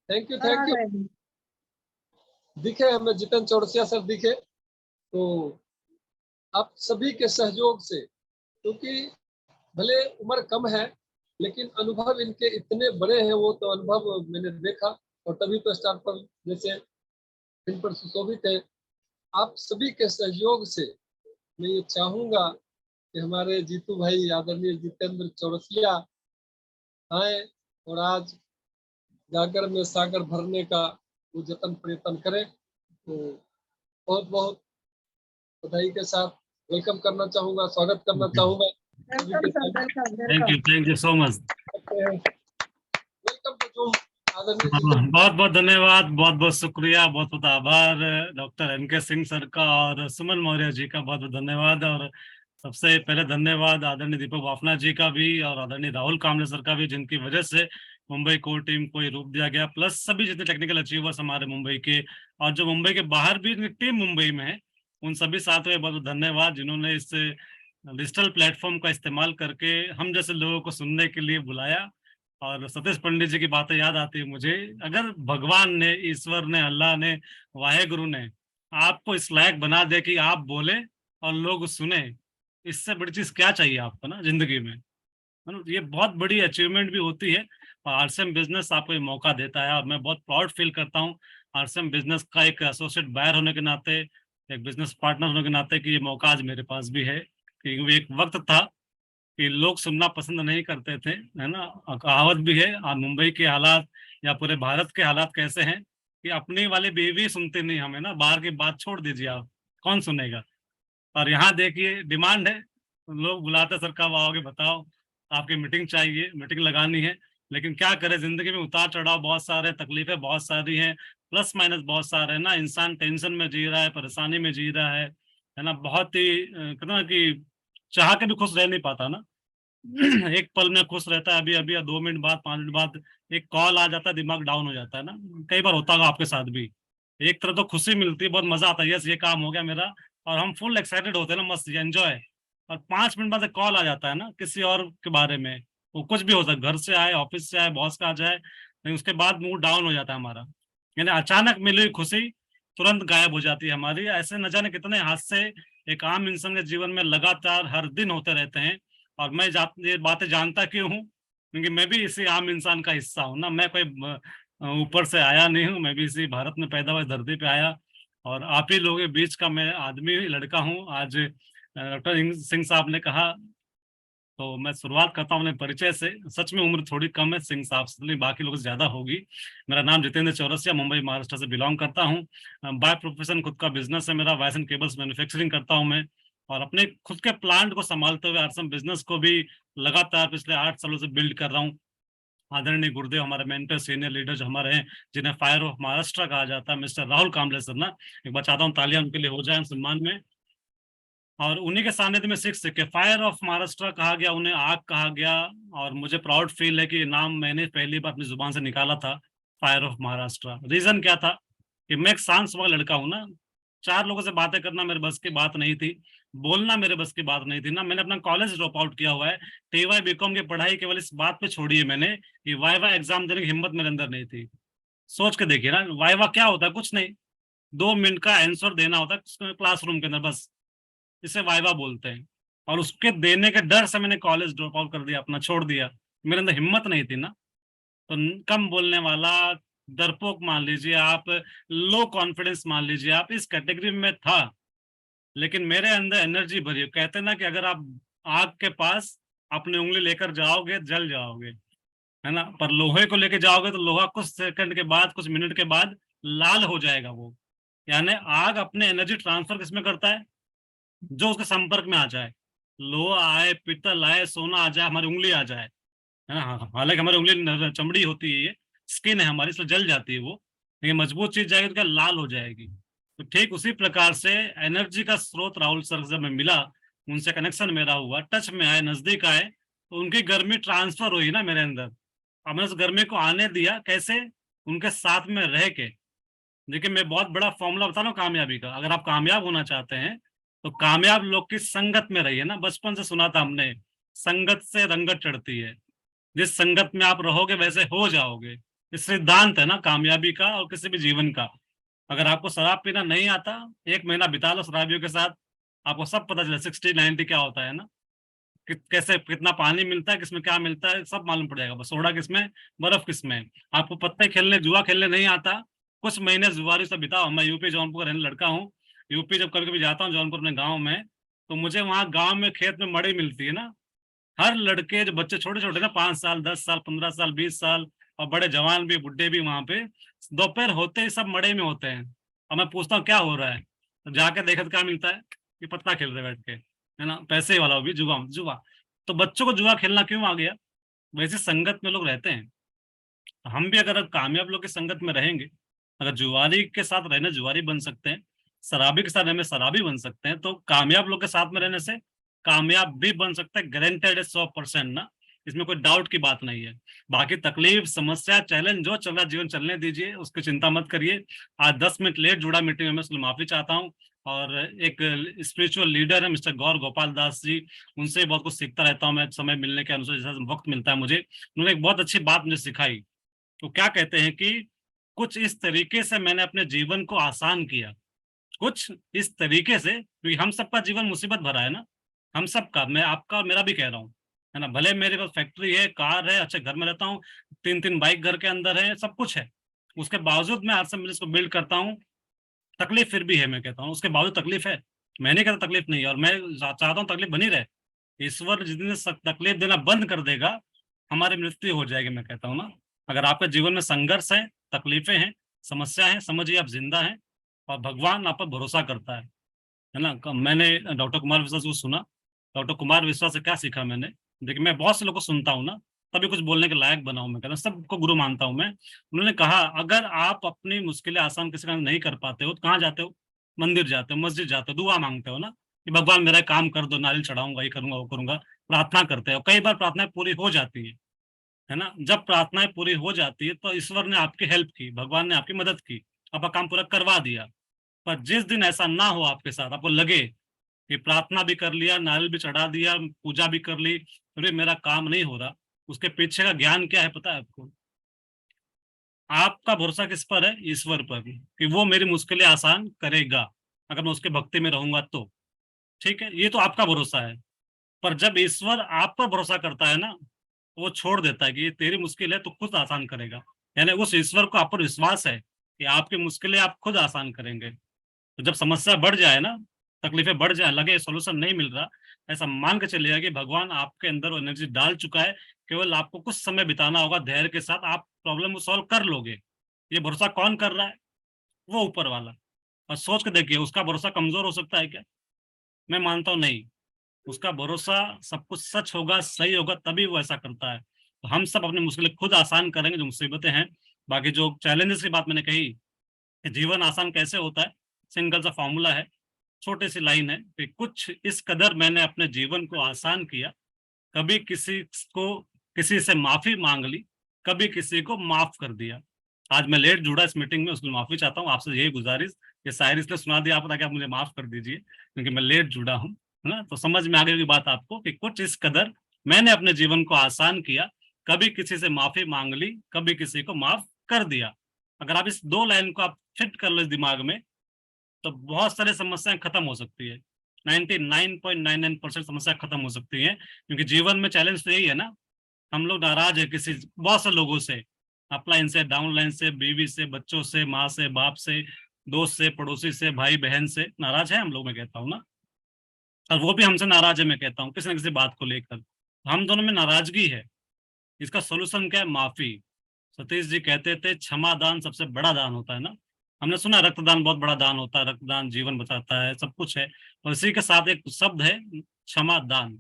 Thank you thank you. दिखे हमें Jitendra Chaurasia sir दिखे, तो आप सभी के सहयोग से, क्योंकि भले उम्र कम है लेकिन अनुभव इनके इतने बड़े हैं, वो तो अनुभव मैंने देखा और तभी तो स्टार पर जैसे इन पर सुशोभित है। आप सभी के सहयोग से मैं ये चाहूंगा कि हमारे जीतू भाई आदरणीय जितेंद्र चौरसिया आए और आज जागर में सागर भरने का वो जतन प्रयत्न करें। तो बहुत बहुत बधाई के साथ वेलकम करना चाहूंगा, स्वागत करना चाहूंगा। Thank you so much. Welcome to बहुत बहुत धन्यवाद, बहुत बहुत शुक्रिया, बहुत बहुत आभार डॉक्टर एनके सिंह सर का और सुमन मौर्य जी का बहुत बहुत धन्यवाद। और सबसे पहले धन्यवाद आदरणीय दीपक बाफना जी का भी और आदरणीय राहुल कामले सर का भी, जिनकी वजह से मुंबई कोर टीम को रूप दिया गया, प्लस सभी जितने टेक्निकल अचीवर्स हमारे मुंबई के और जो मुंबई के बाहर भी टीम मुंबई में है, उन सभी साथियों को बहुत बहुत धन्यवाद जिन्होंने इस डिजिटल प्लेटफॉर्म का इस्तेमाल करके हम जैसे लोगों को सुनने के लिए बुलाया। और सतीश पंडित जी की बातें याद आती है मुझे, अगर भगवान ने, ईश्वर ने, अल्लाह ने, वाहेगुरु ने आपको इस लायक बना दे कि आप बोले और लोग सुने, इससे बड़ी चीज क्या चाहिए आपको ना जिंदगी में, है ना। ये बहुत बड़ी अचीवमेंट भी होती है और आरसीएम बिजनेस आपको ये मौका देता है और मैं बहुत प्राउड फील करता हूँ आरसीएम बिजनेस का एक एसोसिएट बायर होने के नाते, एक बिजनेस पार्टनर होने के नाते, कि ये मौका आज मेरे पास भी है। क्योंकि एक वक्त था कि लोग सुनना पसंद नहीं करते थे, है ना। कहावत भी है, और मुंबई के हालात या पूरे भारत के हालात कैसे हैं कि अपनी वाली बीवी सुनती नहीं हमें ना, बाहर की बात छोड़ दीजिए, आप कौन सुनेगा। और यहाँ देखिए डिमांड है, लोग बुलाते सर कब आओगे बताओ, आपकी मीटिंग चाहिए, मीटिंग लगानी है। लेकिन क्या करे, जिंदगी में उतार चढ़ाव बहुत सारे, तकलीफें बहुत सारी हैं, प्लस माइनस बहुत सारे हैं ना। इंसान टेंशन में जी रहा है, परेशानी में जी रहा है ना। बहुत ही कहते ना कि चाह के भी खुश रह नहीं पाता ना। एक पल में खुश रहता है, अभी अभी 2 मिनट बाद, 5 मिनट बाद एक कॉल आ जाता है, दिमाग डाउन हो जाता है ना। कई बार होता होगा आपके साथ भी। एक तरह तो खुशी मिलती है, बहुत मजा आता है, यस ये काम हो गया मेरा, और हम फुल एक्साइटेड होते हैं ना, मस्त एंजॉय। और 5 मिनट बाद कॉल आ जाता है ना किसी और के बारे में, वो कुछ भी हो सकता है, घर से आए, ऑफिस से आए, बॉस का आ जाए, लेकिन उसके बाद मूड डाउन हो जाता है हमारा। यानी अचानक मिली हुई खुशी तुरंत गायब हो जाती है हमारी। ऐसे न जाने कितने हादसे एक आम इंसान के जीवन में लगातार हर दिन होते रहते हैं। और मैं ये बातें जानता क्यों हूँ, क्योंकि मैं भी इसी आम इंसान का हिस्सा हूँ ना। मैं कोई ऊपर से आया नहीं हूँ, मैं भी इसी भारत में पैदा हुआ, धरती पे आया, और आप ही लोगों के बीच का मैं आदमी, लड़का हूँ। आज डॉक्टर सिंह साहब ने कहा, तो मैं शुरुआत करता हूँ अपने परिचय से। सच में उम्र थोड़ी कम है सिंह साहब से, लेकिन बाकी लोगों से ज्यादा होगी। मेरा नाम जितेंद्र चौरसिया, मुंबई महाराष्ट्र से बिलोंग करता हूँ। बाय प्रोफेशन खुद का बिजनेस है मेरा, वायर्स एंड केबल्स मैन्युफैक्चरिंग करता हूँ मैं, और अपने खुद के प्लांट को संभालते हुए आरसम बिजनेस को भी लगातार पिछले 8 सालों से बिल्ड कर रहा हूँ। आदरणीय गुरुदेव, हमारे मेंटर, सीनियर लीडर जो हमारे हैं, जिन्हें फायर ऑफ महाराष्ट्र कहा जाता है, मिस्टर राहुल कामले सर ना, एक बार चाहता हूँ तालियां उनके लिए हो जाए सम्मान में। और उन्हीं के सानिध्य में सीख सीख के फायर ऑफ महाराष्ट्र कहा गया, उन्हें आग कहा गया। और मुझे प्राउड फील है कि नाम मैंने पहली बार अपनी जुबान से निकाला था, फायर ऑफ महाराष्ट्र। रीजन क्या था कि मैं एक शांत स्वभाव लड़का हूँ ना, 4 लोगों से बातें करना मेरे बस की बात नहीं थी, बोलना मेरे बस की बात नहीं थी ना। मैंने अपना कॉलेज ड्रॉप आउट किया हुआ है, टीवाई बीकॉम की पढ़ाई केवल इस बात पे छोड़ी है मैंने कि वाइवा एग्जाम देने की हिम्मत मेरे अंदर नहीं थी। सोच के देखिए ना, वाइवा क्या होता है, कुछ नहीं, 2 मिनट का आंसर देना होता है क्लासरूम के अंदर, बस इसे वाइवा बोलते हैं। और उसके देने के डर से मैंने कॉलेज ड्रॉप आउट कर दिया, अपना छोड़ दिया, मेरे अंदर हिम्मत नहीं थी ना। तो कम बोलने वाला, डरपोक मान लीजिए आप, लो कॉन्फिडेंस मान लीजिए आप, इस कैटेगरी में था। लेकिन मेरे अंदर एनर्जी भरी है। कहते ना कि अगर आप आग के पास अपनी उंगली लेकर जाओगे जल जाओगे, है ना, पर लोहे को लेकर जाओगे तो लोहा कुछ सेकंड के बाद, कुछ मिनट के बाद लाल हो जाएगा वो। यानी आग अपने एनर्जी ट्रांसफर किसमें करता है, जो उसके संपर्क में आ जाए। लोहा आए, पीतल आए, सोना आ जाए, हमारी उंगली आ जाए, है ना। हालांकि हमारी उंगली चमड़ी होती है, ये स्किन है हमारी, इसलिए जल जाती है वो, लेकिन मजबूत चीज जाएगी तो क्या, लाल हो जाएगी। तो ठीक उसी प्रकार से एनर्जी का स्रोत राहुल सर से जब मैं मिला, उनसे कनेक्शन मेरा हुआ, टच में आए, नजदीक आए, तो उनकी गर्मी ट्रांसफर हुई ना मेरे अंदर। अब मैंने उस गर्मी को आने दिया कैसे, उनके साथ में रह के। देखिए मैं बहुत बड़ा फॉर्मूला बता रहा हूँ कामयाबी का। अगर आप कामयाब होना चाहते हैं तो कामयाब लोग की संगत में रहिए ना। बचपन से सुना था हमने, संगत से रंगत चढ़ती है, जिस संगत में आप रहोगे वैसे हो जाओगे। ये सिद्धांत है ना कामयाबी का और किसी भी जीवन का। अगर आपको शराब पीना नहीं आता, 1 महीना बिता लो शराबियों के साथ, आपको सब पता चले 60-90 क्या होता है ना, कैसे कितना पानी मिलता है, किसमें क्या मिलता है, सब मालूम पड़ जाएगा। बस सोडा किसमें, बर्फ किसमें। आपको पत्ते खेलने, जुआ खेलने नहीं आता, कुछ महीने जुआरी से बिताओ। मैं यूपी जौनपुर का रहने लड़का हूँ। यूपी जब कभी कभी जाता हूँ जौनपुर अपने गाँव में, तो मुझे वहाँ गाँव में खेत में मड़ी मिलती है ना। हर लड़के जो बच्चे छोटे छोटे ना, 5 साल 10 साल 15 साल 20 साल, और बड़े जवान भी बुढ़े भी, वहां पे दोपहर होते ही सब मड़े में होते हैं। और मैं पूछता हूँ क्या हो रहा है, तो जाके देखा तो क्या मिलता है कि पत्ता खेल रहे बैठ के, है ना, पैसे वाला भी जुआ जुआ। तो बच्चों को जुआ खेलना क्यों आ गया? वैसे संगत में लोग रहते हैं। तो हम भी अगर कामयाब लोग की संगत में रहेंगे, अगर जुआरी के साथ रहने जुआरी बन सकते हैं, शराबी के साथ रहने शराबी बन सकते हैं, तो कामयाब लोग के साथ में रहने से कामयाब भी बन सकता है। गारंटेड है 100% ना, इसमें कोई डाउट की बात नहीं है। बाकी तकलीफ समस्या चैलेंज जो चल रहा जीवन चलने दीजिए, उसकी चिंता मत करिए। आज 10 मिनट लेट जुड़ा मीटिंग में, मैं उसके लिए माफी चाहता हूँ। और एक स्पिरिचुअल लीडर है मिस्टर गौर गोपाल दास जी, उनसे बहुत कुछ सीखता रहता हूँ मैं समय मिलने के अनुसार, जैसा वक्त मिलता है मुझे। उन्होंने एक बहुत अच्छी बात मुझे सिखाई। तो क्या कहते हैं कि कुछ इस तरीके से मैंने अपने जीवन को आसान किया, कुछ इस तरीके से, क्योंकि हम सबका जीवन मुसीबत भरा है ना, हम सबका, मैं आपका और मेरा भी कह रहा हूँ, है ना। भले मेरे पास फैक्ट्री है, कार है, अच्छे घर में रहता हूँ, 3-3 बाइक घर के अंदर है, सब कुछ है, उसके बावजूद मैं आज से मैं इसको बिल्ड करता हूँ। तकलीफ फिर भी है, मैं कहता हूँ उसके बावजूद तकलीफ है। मैं नहीं कहता तकलीफ नहीं है, और मैं चाहता हूँ तकलीफ बनी रहे। ईश्वर जिस दिन तकलीफ देना बंद कर देगा, हमारी मृत्यु हो जाएगी, मैं कहता हूँ ना। अगर आपके जीवन में संघर्ष है, तकलीफें हैं, समस्या है, समझिए आप जिंदा हैं, और भगवान आप पर भरोसा करता है ना। मैंने डॉक्टर कुमार विश्वास को सुना। डॉक्टर कुमार विश्वास से क्या सीखा मैंने? देखिए, मैं बहुत से लोगों को सुनता हूँ ना, तभी कुछ बोलने के लायक बना हूं, मैं कहता हूँ सबको गुरु मानता हूं मैं। उन्होंने कहा, अगर आप अपनी मुश्किलें आसान किसी का नहीं कर पाते हो तो कहाँ जाते हो? मंदिर जाते हो, मस्जिद जाते हो, दुआ मांगते हो ना, कि भगवान मेरा काम कर दो, नारियल चढ़ाऊंगा, ये करूंगा वो करूंगा। प्रार्थना करते हो, कई बार प्रार्थनाएं पूरी हो जाती है ना। जब प्रार्थनाएं पूरी हो जाती है तो ईश्वर ने आपकी हेल्प की, भगवान ने आपकी मदद की, आपका काम पूरा करवा दिया। पर जिस दिन ऐसा ना हो आपके साथ, आपको लगे कि प्रार्थना भी कर लिया, नारियल भी चढ़ा दिया, पूजा भी कर ली, अरे मेरा काम नहीं हो रहा, उसके पीछे का ज्ञान क्या है पता है आपको? आपका भरोसा किस पर है? ईश्वर पर, कि वो मेरी मुश्किलें आसान करेगा अगर मैं उसके भक्ति में रहूंगा तो। ठीक है, ये तो आपका भरोसा है। पर जब ईश्वर आप पर भरोसा करता है ना, तो वो छोड़ देता है कि ये तेरी मुश्किल है तो खुद आसान करेगा। यानी उस ईश्वर को आप पर विश्वास है कि आपकी मुश्किलें आप खुद आसान करेंगे। तो जब समस्या बढ़ जाए ना, तकलीफें बढ़ जाए, लगे सोल्यूशन नहीं मिल रहा, ऐसा मान के चलिएगा कि भगवान आपके अंदर वो एनर्जी डाल चुका है। केवल आपको कुछ समय बिताना होगा धैर्य के साथ, आप प्रॉब्लम को सॉल्व कर लोगे। ये भरोसा कौन कर रहा है? वो ऊपर वाला। और सोच के देखिए, उसका भरोसा कमजोर हो सकता है क्या? मैं मानता हूँ नहीं। उसका भरोसा सब कुछ सच होगा, सही होगा, तभी वो ऐसा करता है। तो हम सब अपनी मुश्किलें खुद आसान करेंगे जो मुसीबतें हैं। बाकी जो चैलेंजेस की बात मैंने कही कि जीवन आसान कैसे होता है, सिंगल सा फॉर्मूला है, छोटी सी लाइन है कि कुछ इस कदर मैंने अपने जीवन को आसान किया, कभी किसी को किसी से माफी मांग ली, कभी किसी को माफ कर दिया। आज मैं लेट जुड़ा इस मीटिंग में, उसको माफी चाहता हूँ आपसे, यही गुजारिश। ये शायरी इसलिए सुना दिया आपको ताकि आप मुझे माफ कर दीजिए, क्योंकि मैं लेट जुड़ा हूँ, है ना। तो समझ में आ गई बात आपको कि कुछ इस कदर मैंने अपने जीवन को आसान किया, कभी किसी से माफी मांग ली, कभी किसी को माफ कर दिया। अगर आप इस 2 लाइन को आप फिट कर लो इस दिमाग में, तो बहुत सारी समस्याएं खत्म हो सकती है। 99.99% समस्या खत्म हो सकती है, क्योंकि जीवन में चैलेंज तो यही है ना। हम लोग नाराज है किसी बहुत से लोगों से, अपलाइन से, डाउनलाइन से, बीवी से, बच्चों से, माँ से, बाप से, दोस्त से, पड़ोसी से, भाई बहन से नाराज है हम लोग, मैं कहता हूँ ना। और वो भी हमसे नाराज है, मैं कहता हूँ, किसी न किसी बात को लेकर। हम दोनों में नाराजगी है। इसका सोल्यूशन क्या है? माफी। सतीश जी कहते थे क्षमा दान सबसे बड़ा दान होता है ना। हमने सुना रक्तदान बहुत बड़ा दान होता है, रक्तदान जीवन बचाता है, सब कुछ है। और इसी के साथ एक शब्द है, क्षमा दान।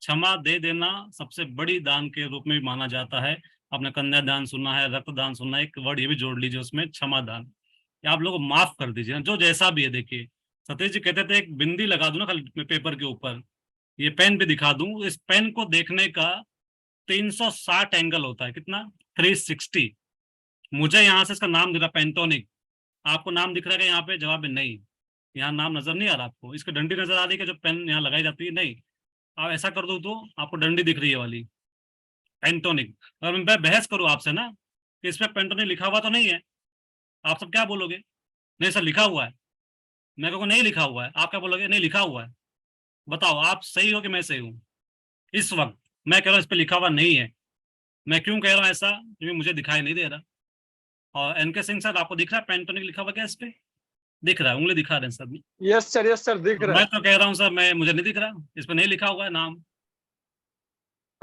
क्षमा दे देना सबसे बड़ी दान के रूप में भी माना जाता है। आपने कन्यादान सुना है, रक्तदान सुना है, एक वर्ड ये भी जोड़ लीजिए उसमें, क्षमा दान। कि आप लोगों को माफ कर दीजिए ना, जो जैसा भी है। देखिए, सतीश जी कहते थे एक बिंदी लगा दूं ना खाली पेपर के ऊपर, ये पेन भी दिखा दूं, इस पेन को देखने का 360 एंगल होता है। कितना? 360। मुझे यहाँ से इसका नाम दिख रहा पेंटोनिक, आपको नाम दिख रहा है क्या यहाँ पे? जवाब है नहीं। यहाँ नाम नजर नहीं आ रहा आपको? इसकी डंडी नजर आ रही है कि जो पेन यहाँ लगाई जाती है? नहीं। आप ऐसा कर दो तो आपको डंडी दिख रही है वाली, पेंटोनिक। अगर मैं बहस करूँ आपसे ना, कि इस पे पेंटोनिक लिखा हुआ तो नहीं है। आप सब क्या बोलोगे? नहीं सर लिखा हुआ है। मैं कहूँगा नहीं लिखा हुआ है, आप क्या बोलोगे? नहीं लिखा हुआ है। बताओ आप सही हो कि मैं सही हूँ? इस वक्त मैं कह रहा हूँ इस पे लिखा हुआ नहीं है। मैं क्यों कह रहा हूँ ऐसा? क्योंकि मुझे दिखाई नहीं दे रहा। और एनके सिंह सर आपको दिख रहा है पेंटोनिक लिखा हुआ क्या इस पे? दिख रहा है, उंगली दिखा रहे हैं सर। यस सर दिख तो रहा मैं है। तो कह रहा हूँ सर, मैं मुझे नहीं दिख रहा, इस पे नहीं लिखा हुआ है नाम।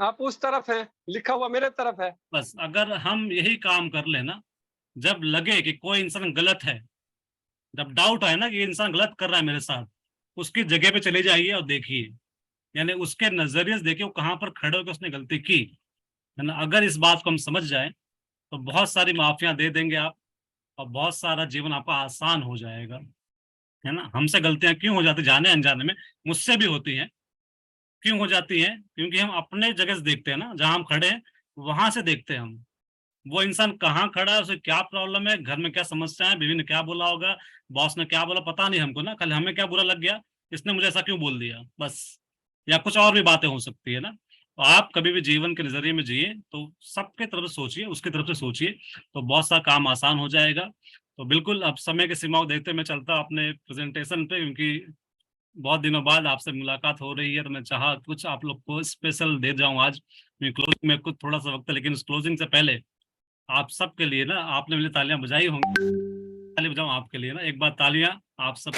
आप उस तरफ हैं, लिखा हुआ मेरे तरफ है। बस अगर हम यही काम कर लेना, जब लगे कि कोई इंसान गलत है, जब डाउट आए ना कि ये इंसान गलत कर रहा है मेरे साथ, उसकी जगह पे चले जाइए और देखिए, यानी उसके नजरिए से देखिए वो कहाँ पर खड़े होकर उसने गलती की, है ना। अगर इस बात को हम समझ जाए तो बहुत सारी माफियां दे देंगे आप, और बहुत सारा जीवन आपका आसान हो जाएगा, है ना। हमसे गलतियां क्यों हो जाती, जाने अनजाने में, मुझसे भी होती हैं। क्यों हो जाती हैं? क्योंकि हम अपने जगह से देखते हैं ना, जहां हम खड़े हैं वहां से देखते हैं हम। वो इंसान कहाँ खड़ा है, उसे क्या प्रॉब्लम है, घर में क्या समस्या है, बीवी ने क्या बोला होगा, बॉस ने क्या बोला, पता नहीं हमको ना, कल हमें क्या बुरा लग गया, इसने मुझे ऐसा क्यों बोल दिया, बस। या कुछ और भी बातें हो सकती है ना। तो आप कभी भी जीवन के नजरिए में जिए तो सबके तरफ से सोचिए, उसकी तरफ से सोचिए, तो बहुत सा काम आसान हो जाएगा। तो बिल्कुल अब समय की सीमाओं देखते मैं चलता अपने प्रेजेंटेशन पे, क्योंकि बहुत दिनों बाद आपसे मुलाकात हो रही है, तो मैं चाहा कुछ आप लोग को स्पेशल दे जाऊं आज। क्लोजिंग में कुछ थोड़ा सा वक्त है, लेकिन उस क्लोजिंग से पहले आप सबके लिए ना, आपने मुझे तालियां बजाई होंगी, ताली बजाऊं आपके लिए ना, एक बार तालियां आप सब।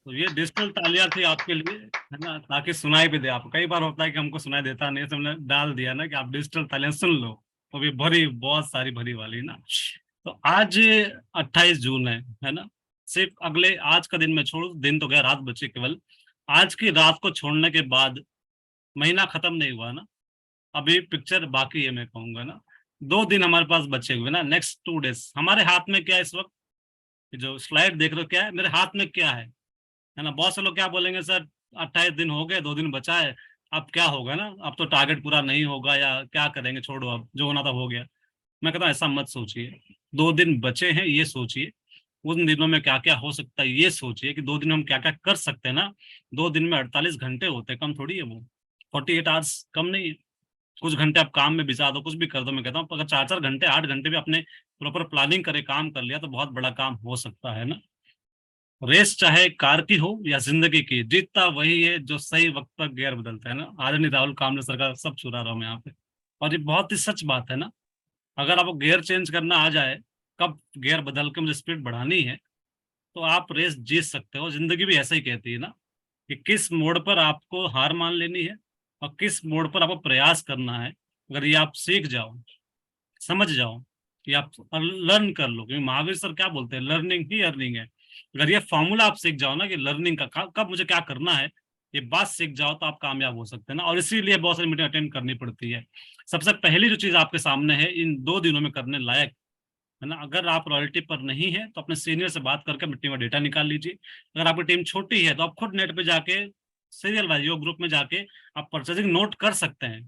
तो ये डिजिटल तालियां थी आपके लिए, है ना, ताकि सुनाई भी दे आपको। कई बार होता है कि हमको सुनाई देता नहीं, तो हमने डाल दिया ना कि आप डिजिटल तालियां सुन लो, वो भी भरी, बहुत सारी भरी वाली ना। तो आज 28 जून है ना। सिर्फ अगले आज का दिन मैं छोड़ू, दिन तो गया, रात बची केवल। आज की रात को छोड़ने के बाद महीना खत्म नहीं हुआ ना, अभी पिक्चर बाकी है, मैं कहूंगा ना। 2 दिन हमारे पास बचे हुए ना, नेक्स्ट 2 डेज हमारे हाथ में क्या है इस वक्त? ये जो स्लाइड देख रहे हो क्या है मेरे हाथ में, क्या है ना। बहुत से लोग क्या बोलेंगे, सर 28 दिन हो गए, 2 दिन बचा है, अब क्या होगा ना, अब तो टारगेट पूरा नहीं होगा, या क्या करेंगे, छोड़ो अब जो होना था हो गया। मैं कहता हूँ ऐसा मत सोचिए। 2 दिन बचे हैं, ये सोचिए उन दिनों में क्या क्या हो सकता है, ये सोचिए कि 2 दिन में हम क्या क्या कर सकते हैं ना। 2 दिन में 48 घंटे होते हैं, कम थोड़ी है वो। 48 आवर्स कम नहीं है। कुछ घंटे आप काम में बिता दो, कुछ भी कर दो, मैं कहता हूँ अगर 4 4 घंटे 8 घंटे भी अपने प्रॉपर प्लानिंग करे काम कर लिया, तो बहुत बड़ा काम हो सकता है ना। रेस चाहे कार की हो या जिंदगी की, जीतता वही है जो सही वक्त पर गियर बदलता है ना। आदरणीय राहुल कामले सर का सब चुरा रहा हूँ मैं यहाँ पे, और ये बहुत ही सच बात है ना। अगर आपको गियर चेंज करना आ जाए, कब गियर बदल के मुझे स्पीड बढ़ानी है, तो आप रेस जीत सकते हो। जिंदगी भी ऐसा ही कहती है ना, कि किस मोड़ पर आपको हार मान लेनी है और किस मोड़ पर आपको प्रयास करना है। अगर ये आप सीख जाओ, समझ जाओ, कि आप लर्न कर लो, क्योंकि महावीर सर क्या बोलते हैं, लर्निंग ही अर्निंग है। अगर ये फॉर्मूला आप सीख जाओ ना कि लर्निंग का कब मुझे क्या करना है, ये बात सीख जाओ, तो आप कामयाब हो सकते हैं ना। और इसीलिए बहुत सारी मीटिंग अटेंड करनी पड़ती है। सबसे पहली जो चीज आपके सामने है इन 2 दिनों में करने लायक, है ना, अगर आप रॉयल्टी पर नहीं है तो अपने सीनियर से बात करके मिट्टी में डेटा निकाल लीजिए। अगर आपकी टीम छोटी है तो आप खुद नेट पे जाके सीरियल वाइज योग ग्रुप में जाके आप परचेजिंग नोट कर सकते हैं।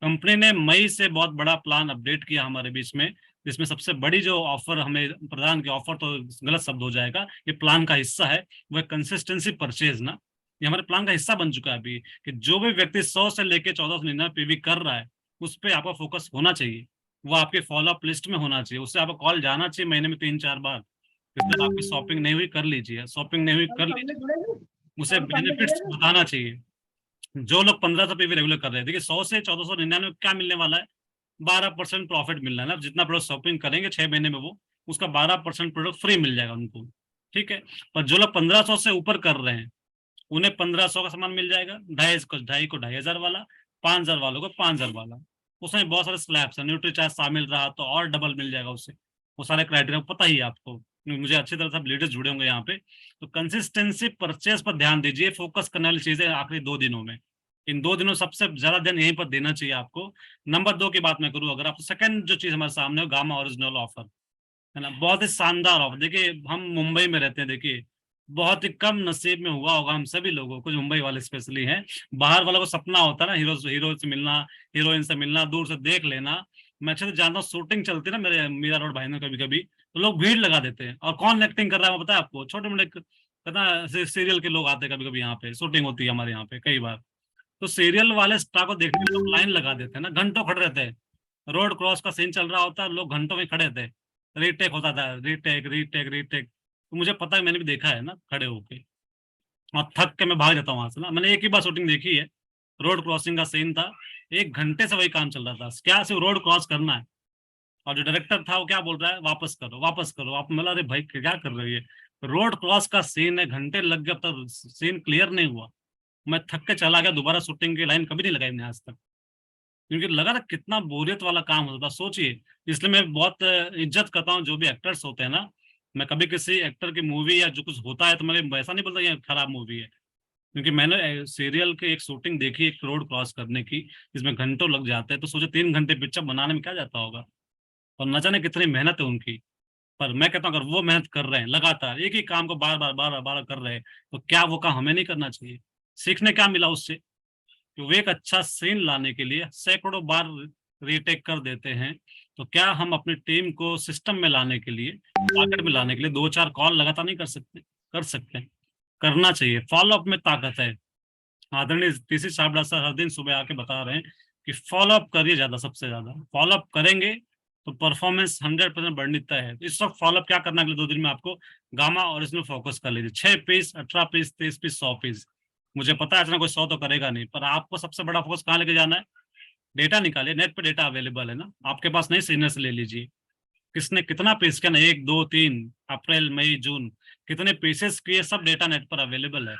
कंपनी ने मई से बहुत बड़ा प्लान अपडेट किया हमारे बीच में, जिसमें सबसे बड़ी जो ऑफर हमें प्रदान किया, ऑफर तो गलत शब्द हो जाएगा, ये प्लान का हिस्सा है, वो कंसिस्टेंसी परचेज ना। ये हमारे प्लान का हिस्सा बन चुका है अभी, कि जो भी व्यक्ति 100 से लेके 1499 पीवी कर रहा है, उस पर आपका फोकस होना चाहिए। वो आपके फॉलोअप लिस्ट में होना चाहिए, उससे आपका कॉल जाना चाहिए महीने में 3 4 बार। इस तरह आपकी शॉपिंग नहीं हुई कर लीजिए, शॉपिंग नहीं हुई कर लीजिए, उसे बेनिफिट्स बताना चाहिए। जो लोग 1500 पीवी रेगुलर कर रहे हैं, देखिए 100 से 1499 क्या मिलने वाला है, 12% प्रॉफिट मिल रहा है ना। जितना प्रोडक्ट शॉपिंग करेंगे 6 महीने में, वो उसका 12% प्रोडक्ट फ्री मिल जाएगा उनको, ठीक है। पर जो लोग 1500 से ऊपर कर रहे हैं, उन्हें 1500 का सामान मिल जाएगा, ढाई को 2500 वाला, 5000 वालों को 5000 वाला। उसमें बहुत सारे स्लैब्स है, न्यूट्री चार्ज शामिल रहा तो और डबल मिल जाएगा उससे। वो सारे क्राइटेरिया पता ही है आपको, मुझे अच्छी तरह से लीडर्स जुड़े होंगे यहाँ पे। तो कंसिस्टेंसी परचेज पर ध्यान दीजिए, फोकस करने वाली चीजें आखिरी 2 दिनों में। इन 2 दिनों सबसे ज्यादा ध्यान यहीं पर देना चाहिए आपको। नंबर 2 की बात मैं करूँ, अगर आप सेकंड जो चीज हमारे सामने हो, गामा ओरिजिनल ऑफर, है ना, बहुत ही शानदार ऑफर। देखिए हम मुंबई में रहते हैं, देखिए बहुत ही कम नसीब में हुआ होगा हम सभी लोगों को, मुंबई वाले स्पेशली हैं। बाहर वालों को सपना होता है ना, हीरो से मिलना, हीरोइन से मिलना, दूर से देख लेना। मैं अच्छे से जानता हूँ, शूटिंग चलती है ना मेरे मीरा रोड भाई में कभी कभी, तो लोग भीड़ लगा देते हैं। और कौन एक्टिंग कर रहा है वो पता है आपको? छोटे मोटे पता सीरियल के लोग आते हैं, कभी कभी यहाँ पे शूटिंग होती है हमारे यहाँ पे कई बार। तो सीरियल वाले स्टार को देखने के लोग लाइन लगा देते हैं ना, घंटों खड़े रहते हैं। रोड क्रॉस का सीन चल रहा होता है, लोग घंटों में खड़े थे, रीटेक होता था, रीटेक रीटेक रीटेक। तो मुझे पता है, मैंने भी देखा है ना खड़े होके, और थक के मैं भाग जाता हूँ वहां से ना। मैंने एक ही बार शूटिंग देखी है, रोड क्रॉसिंग का सीन था, 1 घंटे से वही काम चल रहा था, क्या सिर्फ रोड क्रॉस करना है। और जो डायरेक्टर था वो क्या बोल रहा है, वापस करो वापस करो। आप मतलब अरे भाई क्या कर रही है, रोड क्रॉस का सीन है, घंटे लग गए, अब तक सीन क्लियर नहीं हुआ। मैं थक के चला गया, दोबारा शूटिंग की लाइन कभी नहीं लगाई मैंने आज तक, क्योंकि लगा था कितना बोरियत वाला काम होता था, सोचिए। इसलिए मैं बहुत इज्जत करता हूँ जो भी एक्टर्स होते हैं ना। मैं कभी किसी एक्टर की मूवी या जो कुछ होता है तो मैं वैसा नहीं बोलता ये खराब मूवी है, क्योंकि मैंने सीरियल की एक शूटिंग देखी, एक रोड क्रॉस करने की, इसमें घंटों लग जाते हैं। तो सोचे 3 घंटे पिक्चर बनाने में क्या जाता होगा, और न जाने कितनी मेहनत है उनकी। पर मैं कहता हूँ अगर वो मेहनत कर रहे हैं लगातार, एक ही काम को बार बार बार बार कर रहे हैं, तो क्या वो काम हमें नहीं करना चाहिए? सीखने क्या मिला उससे? कि वो एक अच्छा सीन लाने के लिए सैकड़ों बार रीटेक कर देते हैं। तो क्या हम अपनी टीम को सिस्टम में लाने के लिए, टारगेट में लाने के लिए 2-4 कॉल लगातार नहीं कर सकते? कर सकते हैं, करना चाहिए। फॉलोअप में ताकत है। आदरणीय टीसी साहब सर हर दिन सुबह आके बता रहे हैं कि फॉलोअप करिए, ज्यादा सबसे ज्यादा फॉलोअप करेंगे तो परफॉर्मेंस 100% बढ़नी तय है। इस वक्त फॉलोअप क्या करना है, अगले 2 दिन में आपको गामा और इसमें फोकस कर लीजिए। 6 पीस, 18 पीस, 30 पीस, 100 पीस। मुझे पता है इतना कोई 100 तो करेगा नहीं, पर आपको सबसे बड़ा फोकस कहाँ लेके जाना है? डेटा निकालिए, नेट पे डेटा अवेलेबल है ना आपके पास, नहीं सीनियर से ले लीजिए। किसने कितना पीस किया ना, 1, 2, 3, अप्रैल मई जून, कितने पीसेस किए, सब डेटा नेट पर अवेलेबल है।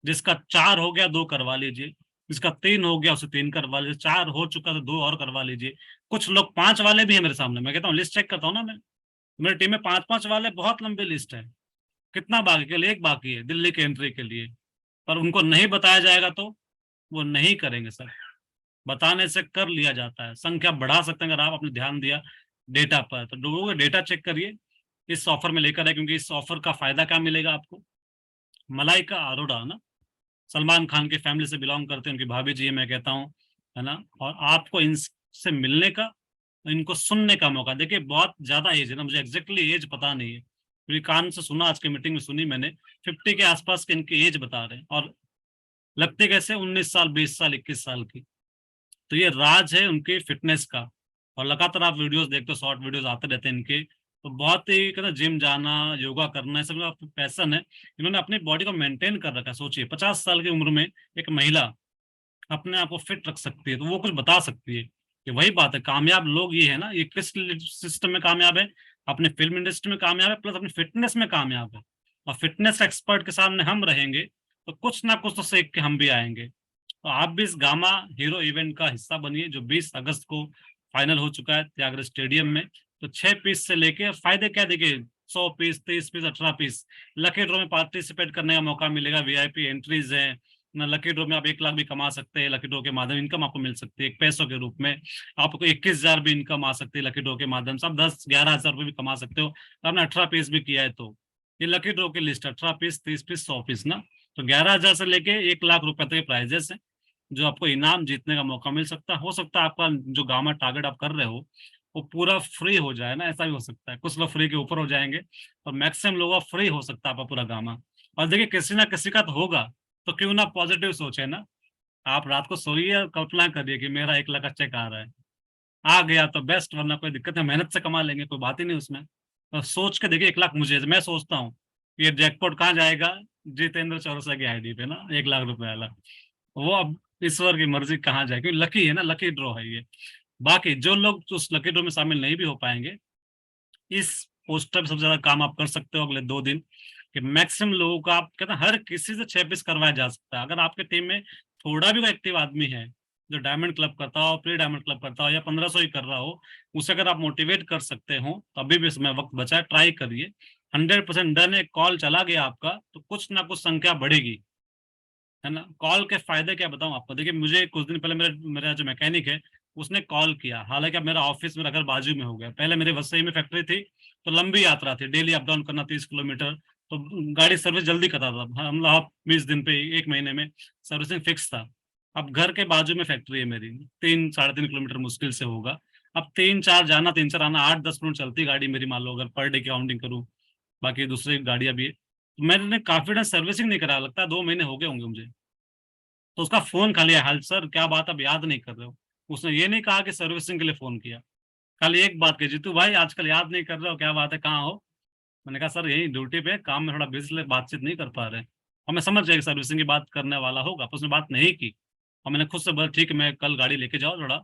जिसका 4 हो गया 2 करवा लीजिए, जिसका 3 हो गया उसे 3 करवा लीजिए, 4 हो चुका तो 2 और करवा लीजिए। कुछ लोग 5 वाले भी है मेरे सामने, मैं कहता हूँ लिस्ट चेक करता हूँ ना मैं, मेरी टीम में 5-5 वाले, बहुत लंबी लिस्ट है। कितना बाकी, के लिए एक बाकी है दिल्ली के एंट्री के लिए। पर उनको नहीं बताया जाएगा तो वो नहीं करेंगे सर। बताने से कर लिया जाता है, संख्या बढ़ा सकते हैं अगर आप अपने ध्यान दिया डेटा पर। तो लोगों का डेटा चेक करिए, इस ऑफर में लेकर है, क्योंकि इस ऑफर का फायदा क्या मिलेगा आपको? मलाइका अरोड़ा ना, सलमान खान की फैमिली से बिलोंग करते हैं, उनकी भाभी जी है मैं कहता हूँ, है ना। और आपको इनसे मिलने का, इनको सुनने का मौका, देखिए बहुत ज्यादा एज है ना, मुझे एग्जैक्टली एज पता नहीं है, क्योंकि कान से सुना, आज की मीटिंग में सुनी मैंने, 50 के आसपास की इनकी एज बता रहे हैं, और लगते कैसे 19 साल, 20 साल, 21 साल की। तो ये राज है उनकी फिटनेस का। और लगातार आप वीडियोस देखते हो, शॉर्ट वीडियोस आते रहते हैं इनके, तो बहुत ही कहते जिम जाना, योगा करना, सब इनका पैशन है। इन्होंने अपनी बॉडी को मेंटेन कर रखा है। सोचिए 50 साल की उम्र में एक महिला अपने आप को फिट रख सकती है, तो वो कुछ बता सकती है। कि वही बात है, कामयाब लोग ये है ना, ये किस सिस्टम में कामयाब है? अपने फिल्म इंडस्ट्री में कामयाब है, प्लस अपनी फिटनेस में कामयाब है। और फिटनेस एक्सपर्ट के सामने हम रहेंगे तो कुछ ना कुछ तो सीख के हम भी आएंगे। तो आप भी इस गामा हीरो इवेंट का हिस्सा बनिए, जो 20 अगस्त को फाइनल हो चुका है त्यागराज स्टेडियम में। तो 6 पीस से लेके फायदे क्या, देखिए 100 piece, 30 piece, 18 piece, lucky draw में पार्टिसिपेट करने का मौका मिलेगा, वीआईपी एंट्रीज है ना। लकी ड्रॉ में आप 1 लाख भी कमा सकते हैं, लकी ड्रॉ के माध्यम इनकम आपको मिल सकती है, एक पैसों के रूप में। आपको 21,000 भी इनकम आ सकती है लकी ड्रॉ के माध्यम से, आप 10-11 हजार रुपये भी कमा सकते हो। आपने 18 पीस भी किया है तो ये लकी ड्रॉ की लिस्ट, 18 पीस, 30 पीस, 100 पीस ना। तो 11,000 से लेके 1 लाख रुपए तक के प्राइजेस हैं, जो आपको इनाम जीतने का मौका मिल सकता है। हो सकता है आपका जो गामा टारगेट आप कर रहे हो वो पूरा फ्री हो जाए ना, ऐसा भी हो सकता है। कुछ लोग फ्री के ऊपर हो जाएंगे, और मैक्सिमम लोग फ्री हो सकता है आपका पूरा गामा। और देखिए किसी ना किसी का तो होगा, तो क्यों ना पॉजिटिव सोचे ना। आप रात को सोइए और कल्पना करिए कि मेरा 1 लाख का चेक आ रहा है, आ गया तो बेस्ट, वरना कोई दिक्कत है, मेहनत से कमा लेंगे, कोई बात ही नहीं उसमें। तो सोच के देखिए 1 लाख, मुझे मैं सोचता हूँ ये जैकपॉट कहाँ जाएगा, जितेंद्र चौरसिया की आईडी पे ना, 1 लाख रुपए वाला। वो अब ईश्वर की मर्जी कहाँ जाए, क्योंकि लकी है ना, लकी ड्रॉ है ये। बाकी जो लोग उस लकी ड्रॉ में शामिल नहीं भी हो पाएंगे, इस पोस्टर पे सबसे ज्यादा काम आप कर सकते हो अगले 2 दिन, कि मैक्सिमम लोगों का, आप कहते हैं हर किसी से 6 पीस करवाया जा सकता है। अगर आपके टीम में थोड़ा भी कोई एक्टिव आदमी है जो डायमंड क्लब करता हो, प्री डायमंड क्लब करता हो, या 1500 ही कर रहा हो, उसे अगर आप मोटिवेट कर सकते हो तो अभी भी इसमें वक्त बचा है, ट्राई करिए। 100% डन है। कॉल चला गया आपका तो कुछ ना कुछ संख्या बढ़ेगी, है ना। कॉल के फायदे क्या बताऊं आपको, देखिए मुझे कुछ दिन पहले मेरा मेरा जो मैकेनिक है उसने कॉल किया, हालांकि अब मेरा ऑफिस मेरा घर बाजू में हो गया। पहले मेरे वसई में फैक्ट्री थी, तो लंबी यात्रा थी, डेली अप डाउन करना 30 किलोमीटर, तो गाड़ी सर्विस जल्दी करता था हम लोग, 20 दिन पे, 1 महीने में सर्विसिंग फिक्स था। अब घर के बाजू में फैक्ट्री है मेरी, 3-3.5 किलोमीटर मुश्किल से होगा। अब 3-4 जाना 3-4 आना, 8-10 मिनट चलती गाड़ी मेरी, मान लो अगर पर डे की काउंटिंग करूँ, बाकी दूसरी गाड़ियां भी है। तो मैंने काफी टाइम सर्विसिंग नहीं करा, लगता है 2 महीने हो गए होंगे मुझे। तो उसका फोन खा लिया, हाल सर क्या बात, अब याद नहीं कर रहे हो। उसने ये नहीं कहा कि सर्विसिंग के लिए फोन किया, खाली एक बात कही, जीतू भाई आजकल याद नहीं कर रहे हो, क्या बात है, कहाँ हो। मैंने कहा सर यही ड्यूटी पे, काम में थोड़ा बिजी, इसलिए बातचीत नहीं कर पा रहे। और मैं समझ गया कि सर्विसिंग की बात करने वाला होगा, पर उसने बात नहीं की। और मैंने खुद से बोला ठीक है, मैं कल गाड़ी लेके जाओ, थोड़ा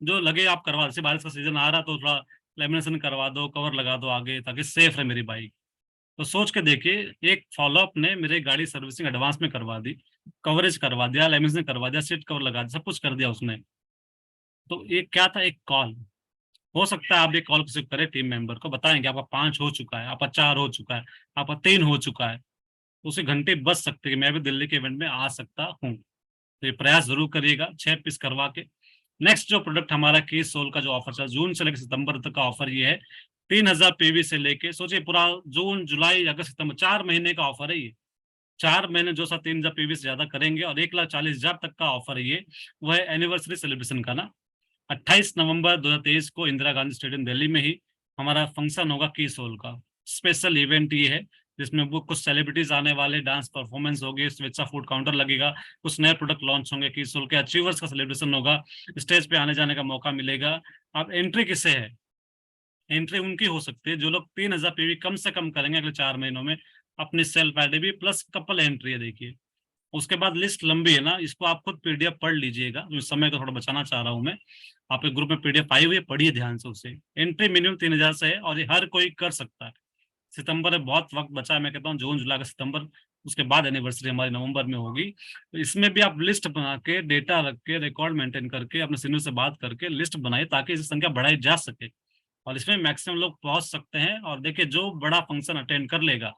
जो लगे आप करवा, जैसे बारिश का सीजन आ रहा तो थोड़ा लेमिनेशन करवा दो, कवर लगा दो आगे, ताकि सेफ रहे मेरी बाइक। तो सोच के देखिए, एक फॉलोअप ने मेरी गाड़ी सर्विसिंग एडवांस में करवा दी, कवरेज करवा दिया, लेमिनेशन करवा दिया, सीट कवर लगा दिया, सब कुछ कर दिया उसने। तो ये क्या था, एक कॉल। हो सकता है आप ये कॉल किसी को करें, टीम मेंबर को बताएं कि आपका 5 हो चुका है, आपका 4 हो चुका है, आपका 3 हो चुका है, तो उसी घंटे बच सकते हैं कि मैं भी दिल्ली के इवेंट में आ सकता हूँ। तो ये प्रयास जरूर करिएगा 6 पीस करवा के। नेक्स्ट जो प्रोडक्ट हमारा की सोल का जो ऑफर चल, जून से लेकर सितंबर तक का ऑफर ये है। 3,000 पीवी से लेके, सोचिए पूरा जून जुलाई अगस्त सितंबर 4 महीने का ऑफर है ये। 4 महीने जो सा 3,000 पीवी से ज्यादा करेंगे, और 1,40,000 तक का ऑफर है ये। वो है एनिवर्सरी सेलिब्रेशन का ना। 28 नवंबर 2023 को इंदिरा गांधी स्टेडियम दिल्ली में ही हमारा फंक्शन होगा की सोल का। स्पेशल इवेंट ये है, जिसमें वो कुछ सेलिब्रिटीज आने वाले, डांस परफॉर्मेंस होगी, स्वेच्छा फूड काउंटर लगेगा, कुछ नए प्रोडक्ट लॉन्च होंगे, की सोल के अचीवर्स का सेलिब्रेशन होगा, स्टेज पे आने जाने का मौका मिलेगा। अब एंट्री किससे है, एंट्री उनकी हो सकती है जो लोग 3,000 पीवी कम से कम करेंगे अगले 4 महीनों में, अपनी सेल्फ आईडी भी प्लस कपल एंट्री है, देखिए। उसके बाद लिस्ट लंबी है ना, इसको आप खुद पीडीएफ पढ़ लीजिएगा, जो समय को थोड़ा बचाना चाह रहा हूँ मैं। आपके ग्रुप में पीडीएफ आई हुई है, पढ़िए ध्यान से उसे। एंट्री मिनिमम 3,000 से है, और ये हर कोई कर सकता है। सितंबर में बहुत वक्त बचा है, मैं कहता हूँ जून जुलाई का सितंबर, उसके बाद एनिवर्सरी हमारी नवंबर में होगी। तो इसमें भी आप लिस्ट बना के, डेटा रख के, रिकॉर्ड मेंटेन करके, अपने सीनियर से बात करके लिस्ट बनाइए, ताकि इस संख्या बढ़ाई जा सके, और इसमें मैक्सिमम लोग पहुंच सकते हैं। और देखिए, जो बड़ा फंक्शन अटेंड कर लेगा,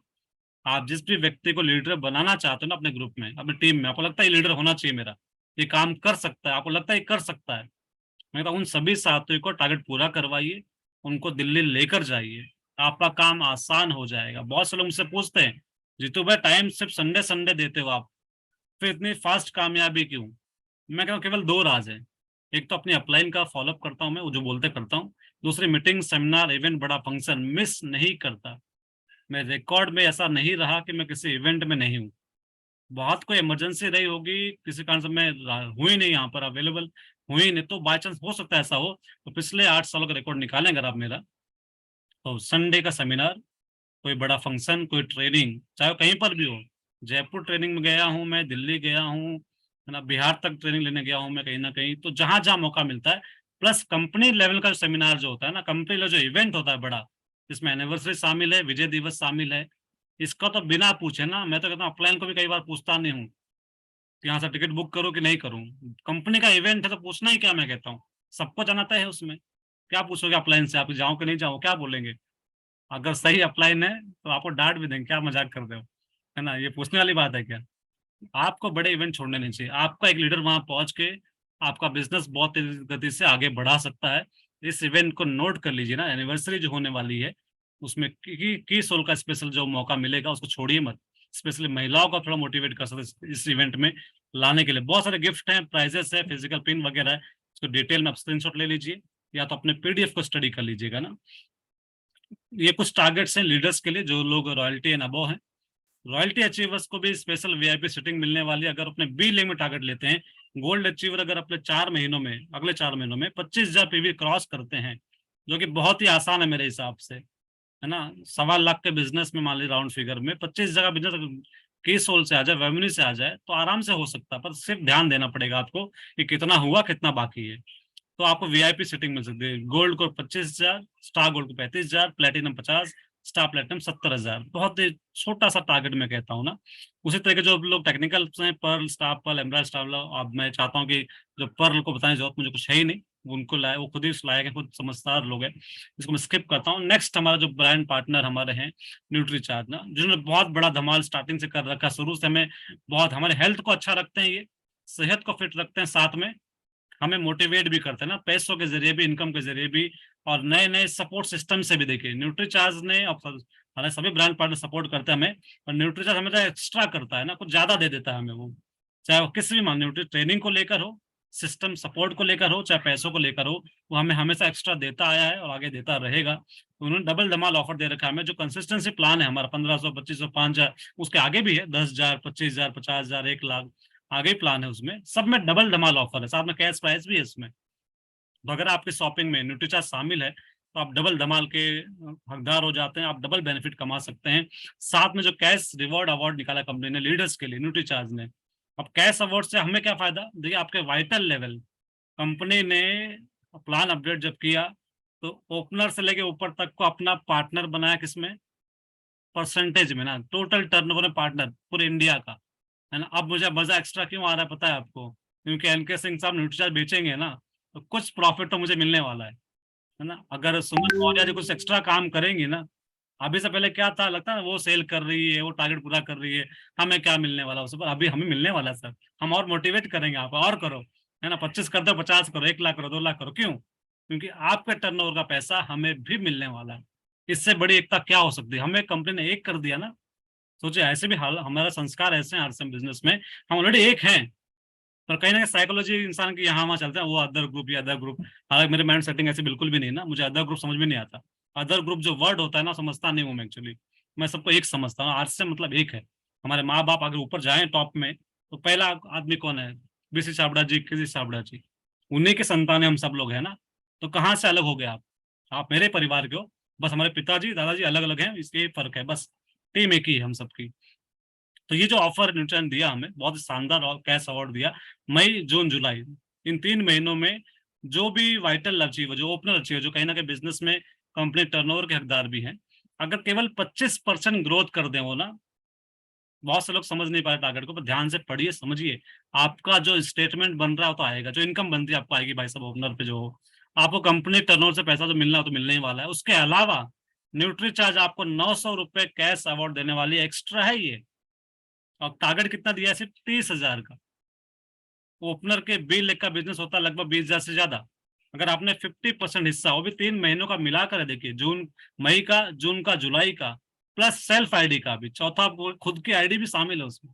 आप जिस भी व्यक्ति को लीडर बनाना चाहते हो ना अपने ग्रुप में, अपनी टीम में, आपको लगता है ये लीडर होना चाहिए मेरा, ये काम कर सकता है, आपको लगता है ये कर सकता है, मैं कहता हूं उन सभी साथियों को टारगेट पूरा करवाइए, उनको दिल्ली लेकर जाइए, आपका काम आसान हो जाएगा। बहुत से लोग मुझसे पूछते हैं, जीतू भाई टाइम सिर्फ संडे संडे देते हो आप, फिर इतनी फास्ट कामयाबी क्यों। मैं कहता हूँ केवल 2 राज है। एक तो अपनी अपलाइन का फॉलोअप करता हूँ मैं, वो जो बोलते करता हूँ। दूसरी, मीटिंग, सेमिनार, इवेंट, बड़ा फंक्शन मिस नहीं करता। मैं रिकॉर्ड में ऐसा नहीं रहा कि मैं किसी इवेंट में नहीं हूँ। बहुत कोई इमरजेंसी रही होगी, किसी कारण से मैं हुई नहीं यहाँ पर अवेलेबल, हुई नहीं, तो बाय चांस हो सकता है ऐसा हो। तो पिछले 8 सालों का रिकॉर्ड निकालें अगर आप मेरा, तो संडे का सेमिनार, कोई बड़ा फंक्शन, कोई ट्रेनिंग, चाहे वो कहीं पर भी हो। जयपुर ट्रेनिंग में गया हूँ मैं, दिल्ली गया हूँ, है ना, बिहार तक ट्रेनिंग लेने गया हूँ मैं, कहीं ना कहीं, तो जहां जहां मौका मिलता है। प्लस कंपनी लेवल का सेमिनार जो होता है ना, कंपनी लेवल जो इवेंट होता है बड़ा, जिसमें एनिवर्सरी शामिल है, विजय दिवस शामिल है, इसका तो बिना पूछे ना, मैं तो कहता हूँ अपलाइन को भी कई बार पूछता नहीं हूँ कि यहाँ से टिकट बुक करूँ कि नहीं करूँ। कंपनी का इवेंट है तो पूछना ही क्या, मैं कहता हूँ सबको जाना तय है उसमें। क्या पूछोगे अपलाइन से, आप जाओ कि नहीं जाओ, क्या बोलेंगे। अगर सही अपलाइन है तो आपको डांट भी देंगे, क्या मजाक कर रहे हो, है ना, ये पूछने वाली बात है क्या। आपको बड़े इवेंट छोड़ने नहीं चाहिए, आपका एक लीडर वहां पहुंच के आपका बिजनेस बहुत तेज गति से आगे बढ़ा सकता है। इस इवेंट को नोट कर लीजिए ना, एनिवर्सरी जो होने वाली है, उसमें की सोल का स्पेशल जो मौका मिलेगा उसको छोड़िए मत। स्पेशली महिलाओं को थोड़ा मोटिवेट कर सकते हैं इस इवेंट में लाने के लिए। बहुत सारे गिफ्ट हैं, प्राइजेस है, फिजिकल पिन वगैरह है, इसको डिटेल में आप स्क्रीनशॉट ले लीजिए, या तो अपने पीडीएफ को स्टडी कर लीजिएगा ना। ये कुछ टारगेट्स हैं लीडर्स के लिए जो लोग रॉयल्टी एंड अबव हैं। रॉयल्टी अचीवर्स को भी स्पेशल वीआईपी सीटिंग मिलने वाली है, अगर अपने बी लिंग में टारगेट लेते हैं। गोल्ड अचीवर अगर अपने 4 महीनों में, अगले 4 महीनों में 25,000 पीवी क्रॉस करते हैं, जो कि बहुत ही आसान है मेरे हिसाब से, है ना। 1.25 लाख के बिजनेस में मान लीजिए राउंड फिगर में 25 जगह बिजनेस की सोल से आ जाए, रेवेन्यू से आ जाए, तो आराम से हो सकता है, पर सिर्फ ध्यान देना पड़ेगा आपको कि कितना हुआ कितना बाकी है। तो आपको वीआईपी सीटिंग मिल सकती है। गोल्ड को 25,000, स्टार गोल्ड को 35,000, प्लेटिनम 50, स्टार प्लेटिनम 70,000। बहुत ही छोटा सा टारगेट मैं कहता हूँ ना। उसी तरह के जो लोग टेक्निकल हैं, pearl, star pearl, emerald star, अब मैं चाहता हूँ कि जो पर्ल को बताने जरूरत मुझे कुछ है ही नहीं, उनको लाए, वो खुद ही लाए गए, खुद समझदार लोग हैं। इसको मैं स्किप करता हूँ। नेक्स्ट हमारा जो ब्रांड पार्टनर हमारे हैं, न्यूट्रीचार्ज ना, जिन्होंने बहुत बड़ा धमाल स्टार्टिंग से कर रखा, शुरू से हमें बहुत, हमारे हेल्थ को अच्छा रखते हैं, ये सेहत को फिट रखते हैं, साथ में हमें मोटिवेट भी करते हैं ना, पैसों के जरिए भी, इनकम के जरिए भी, और नए नए सपोर्ट सिस्टम से भी। देखिए न्यूट्रीचार्ज ने, हमारे सभी ब्रांड पार्टनर सपोर्ट करते हैं हमें, और न्यूट्रीचार्ज हमें एक्स्ट्रा करता है ना, कुछ ज्यादा दे देता है हमें वो, चाहे वो किसी भी न्यूट्री ट्रेनिंग को लेकर हो, सिस्टम सपोर्ट को लेकर हो चाहे पैसों को लेकर हो, वो हमें हमेशा एक्स्ट्रा देता आया है और आगे देता रहेगा। तो उन्होंने डबल धमाल ऑफर दे रखा है हमें। जो कंसिस्टेंसी प्लान है हमारा 1500, 2500, 5000, उसके आगे भी है 10,000, 25,000, 50,000, 1 लाख, आगे प्लान है उसमें, सब में डबल धमाल ऑफर है, साथ में कैश प्राइस भी है इसमें। तो अगर आपकी शॉपिंग में न्यूट्रीचार्ज शामिल है तो आप डबल धमाल के हकदार हो जाते हैं, आप डबल बेनिफिट कमा सकते हैं। साथ में जो कैश रिवॉर्ड अवार्ड निकाला कंपनी ने लीडर्स के लिए न्यूट्रीचार्ज ने, अब कैश अवार्ड से हमें क्या फायदा, देखिए आपके वाइटल लेवल, कंपनी ने प्लान अपडेट जब किया तो ओपनर से लेके ऊपर तक को अपना पार्टनर बनाया, किसमें, परसेंटेज में ना, टोटल टर्नओवर में पार्टनर पूरे इंडिया का, है ना। अब मुझे मजा एक्स्ट्रा क्यों आ रहा है पता है आपको, क्योंकि एनके सिंह साहब न्यूट्रीचार्ज बेचेंगे ना, तो कुछ प्रॉफिट तो मुझे मिलने वाला है ना। अगर सुमन मौर्य जी कुछ एक्स्ट्रा काम करेंगी ना, अभी से पहले क्या था, लगता है वो सेल कर रही है, वो टारगेट पूरा कर रही है, हमें क्या मिलने वाला उस पर, अभी हमें मिलने वाला है सर। हम और मोटिवेट करेंगे आप और करो, है ना, 25 कर दो, 50 करो, 1 लाख करो, 2 लाख करो, क्यों, क्योंकि आपके टर्नओवर का पैसा हमें भी मिलने वाला है। इससे बड़ी एकता क्या हो सकती है, हमें कंपनी ने एक कर दिया ना। सोचिए ऐसे भी हाल, हमारा संस्कार ऐसे हैं आरसीएम बिजनेस में, हम ऑलरेडी एक हैं, पर कहीं ना कहीं साइकोलॉजी इंसान की यहाँ वहाँ चलता है, वो अदर ग्रुप या अदर ग्रुप। हालांकि मेरे माइंड सेटिंग ऐसी बिल्कुल भी नहीं ना, मुझे अदर ग्रुप समझ में नहीं आता। अदर ग्रुप जो वर्ड होता है ना, समझता नहीं हूँ मैं एक्चुअली। मैं सबको एक समझता हूँ, आरसीएम मतलब एक है। हमारे माँ बाप अगर ऊपर जाए टॉप में, तो पहला आदमी कौन है, बीसी छाबड़ा जी, किसी छाबड़ा जी, उन्हीं के संतान हम सब लोग हैं ना। तो कहाँ से अलग हो गए आप मेरे परिवार के हो, बस हमारे पिताजी दादाजी अलग अलग हैं, इसके फर्क है बस, टीम एक ही है हम सबकी। तो ये जो ऑफर न्यूट्रन दिया हमें, बहुत शानदार और कैश अवार्ड दिया, मई जून जुलाई, इन 3 महीनों में जो भी वाइटल अचीव, जो ओपनर अचीव, जो कहीं ना कहीं बिजनेस में कंपनी टर्नओवर के हकदार भी हैं, अगर केवल 25% ग्रोथ कर दें वो ना, बहुत से लोग समझ नहीं पाए टारगेट को, पर ध्यान से पढ़िए समझिए, आपका जो स्टेटमेंट बन रहा है तो आएगा, जो इनकम बनती है आपको आएगी भाई साहब ओपनर पे जो हो। आपको कंपनी टर्नओवर से पैसा तो मिलना हो तो मिलने ही वाला है। उसके अलावा न्यूट्री चार्ज आपको 900 रुपए कैश अवार्ड देने वाली एक्स्ट्रा है ये। और टारगेट कितना दिया है, सिर्फ 30,000 का। ओपनर के 20 लाख का बिजनेस होता है लगभग 20,000 से ज्यादा। अगर आपने 50% हिस्सा, वो भी 3 महीनों का मिलाकर है, देखिए जून मई का, जून का, जुलाई का, प्लस सेल्फ आईडी का भी, चौथा खुद की आईडी भी शामिल है उसमें।